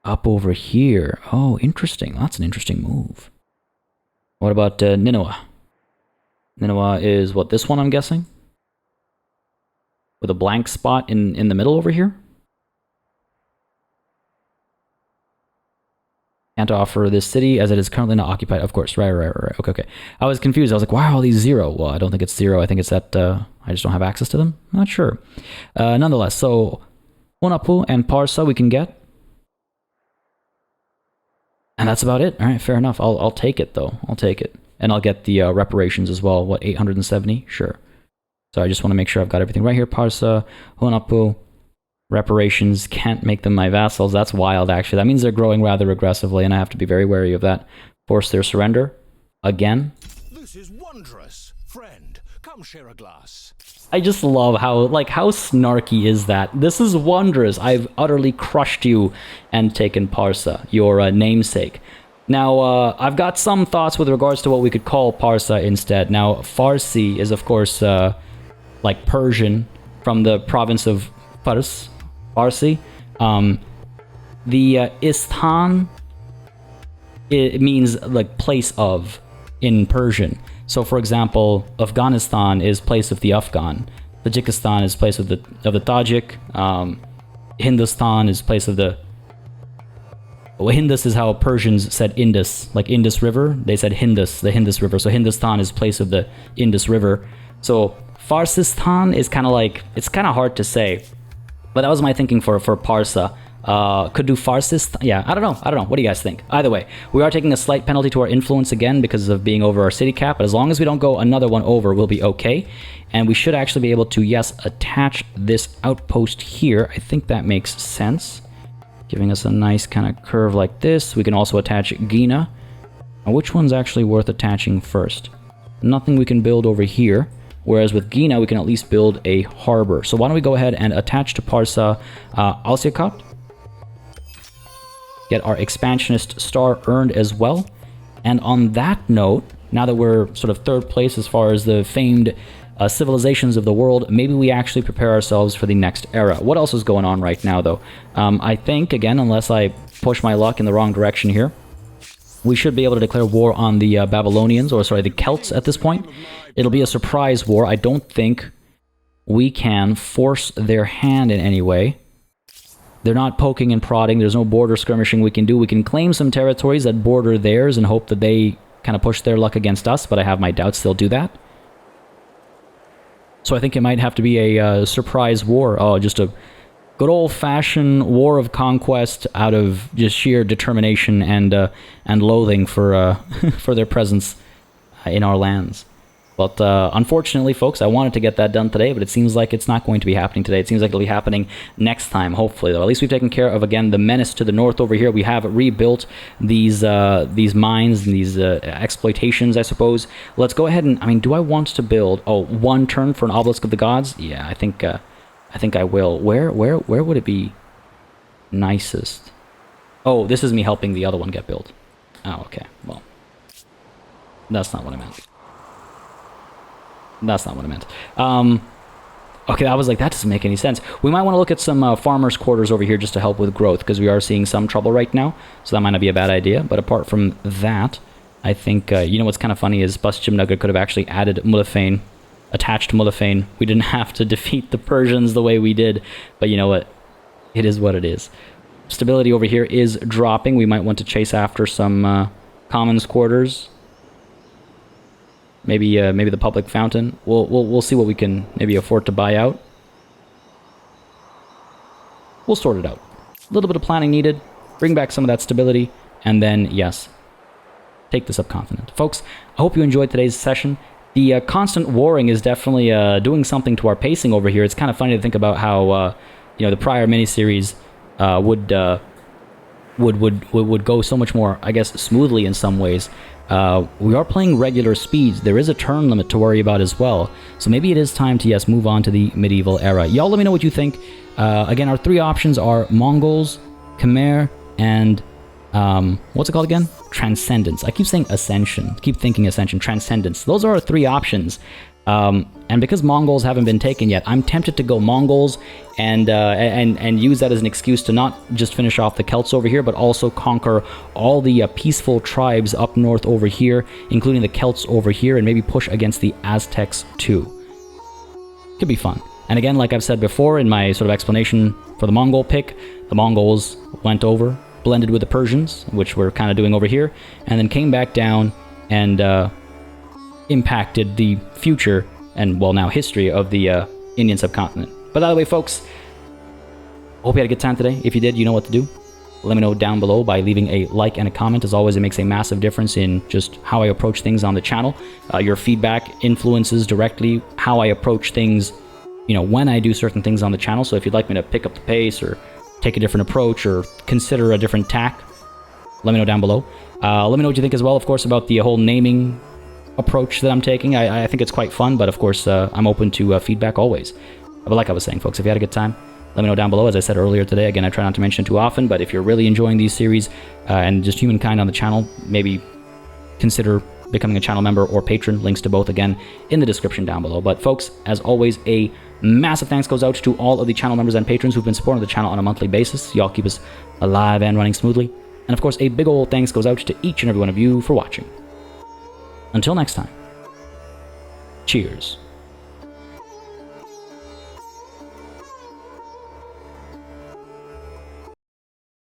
Up over here. Oh, interesting. That's an interesting move. What about Nineveh? Nineveh is what, this one I'm guessing? With a blank spot in the middle over here? Can't offer this city as it is currently not occupied. Of course, right. Okay. I was confused. I was like, why are all these 0? Well, I don't think it's 0. I think it's that I just don't have access to them. I'm not sure. Nonetheless, so Hunapu and Parsa we can get. And that's about it. All right, fair enough. I'll take it, though. I'll take it. And I'll get the reparations as well. What, 870? Sure. So I just want to make sure I've got everything right here. Parsa, Hunapu, reparations, can't make them my vassals. That's wild, actually. That means they're growing rather aggressively, and I have to be very wary of that. Force their surrender. Again. This is wondrous. Friend, come share a glass. I just love how snarky is that? This is wondrous. I've utterly crushed you and taken Parsa, your namesake. Now, I've got some thoughts with regards to what we could call Parsa instead. Now, Farsi is, of course, like Persian from the province of Fars. Farsi. The Istan, it means like place of in Persian. So, for example, Afghanistan is place of the Afghan. Tajikistan is place of the Tajik. Hindustan is place of the... Well, Hindus is how Persians said Indus, like Indus River. They said Hindus, the Hindus River. So Hindustan is place of the Indus River. So Farsistan is kind of like, it's kind of hard to say. But that was my thinking for Parsa. Could do Farsistan. Yeah, I don't know. What do you guys think? Either way, we are taking a slight penalty to our influence again because of being over our city cap. But as long as we don't go another one over, we'll be okay. And we should actually be able to, yes, attach this outpost here. I think that makes sense. Giving us a nice kind of curve like this. We can also attach Gina. Now, which one's actually worth attaching first? Nothing we can build over here. Whereas with Gina, we can at least build a harbor. So why don't we go ahead and attach to Parsa Alsiakot. Get our expansionist star earned as well. And on that note, now that we're sort of third place as far as the famed civilizations of the world, maybe we actually prepare ourselves for the next era. What else is going on right now, though? I think, again, unless I push my luck in the wrong direction here, we should be able to declare war on the Babylonians, or sorry, the Celts at this point. It'll be a surprise war. I don't think we can force their hand in any way. They're not poking and prodding. There's no border skirmishing we can do. We can claim some territories that border theirs and hope that they kind of push their luck against us, but I have my doubts they'll do that. So I think it might have to be a surprise war. Oh, just a good old-fashioned war of conquest out of just sheer determination and loathing for for their presence in our lands. But unfortunately, folks, I wanted to get that done today, but it seems like it's not going to be happening today. It seems like it'll be happening next time, hopefully, though. At least we've taken care of, again, the menace to the north over here. We have rebuilt these mines and these exploitations, I suppose. Let's go ahead and, I mean, do I want to build, one turn for an obelisk of the gods? Yeah, I think I will. Where would it be nicest? Oh, this is me helping the other one get built. Oh, okay. Well, that's not what I meant. That's not what I meant. Okay, I was like, that doesn't make any sense. We might want to look at some farmers' quarters over here just to help with growth, because we are seeing some trouble right now, so that might not be a bad idea. But apart from that, I think, you know what's kind of funny is Basjimnaga could have actually added Mulafane, attached Mulafane. We didn't have to defeat the Persians the way we did, but you know what? It is what it is. Stability over here is dropping. We might want to chase after some commons quarters. Maybe the public fountain. We'll see what we can maybe afford to buy out. We'll sort it out. A little bit of planning needed. Bring back some of that stability, and then yes, take this subcontinent, folks. I hope you enjoyed today's session. The constant warring is definitely doing something to our pacing over here. It's kind of funny to think about how you know, the prior miniseries would go so much more, I guess, smoothly in some ways. We are playing regular speeds. There is a turn limit to worry about as well. So maybe it is time to, yes, move on to the medieval era. Y'all let me know what you think. Again, our three options are Mongols, Khmer, and what's it called again? Transcendence. I keep saying ascension. Keep thinking ascension. Transcendence. Those are our 3 options. And because Mongols haven't been taken yet, I'm tempted to go Mongols and use that as an excuse to not just finish off the Celts over here, but also conquer all the peaceful tribes up north over here, including the Celts over here, and maybe push against the Aztecs too. Could be fun. And again, like I've said before in my sort of explanation for the Mongol pick, the Mongols went over, blended with the Persians, which we're kind of doing over here, and then came back down and impacted the future and, well, now history of the Indian subcontinent. But either way, folks, hope you had a good time today. If you did, you know what to do. Let me know down below by leaving a like and a comment. As always, it makes a massive difference in just how I approach things on the channel. Your feedback influences directly how I approach things, you know, when I do certain things on the channel. So if you'd like me to pick up the pace or take a different approach or consider a different tack, let me know down below. Let me know what you think as well, of course, about the whole naming approach that I'm taking. I think it's quite fun, but of course, I'm open to feedback always. But like I was saying, folks, if you had a good time, let me know down below. As I said earlier today, again, I try not to mention too often, but if you're really enjoying these series and just Humankind on the channel, maybe consider becoming a channel member or patron. Links to both, again, in the description down below. But folks, as always, a massive thanks goes out to all of the channel members and patrons who've been supporting the channel on a monthly basis. Y'all keep us alive and running smoothly. And of course, a big old thanks goes out to each and every one of you for watching. Until next time, cheers.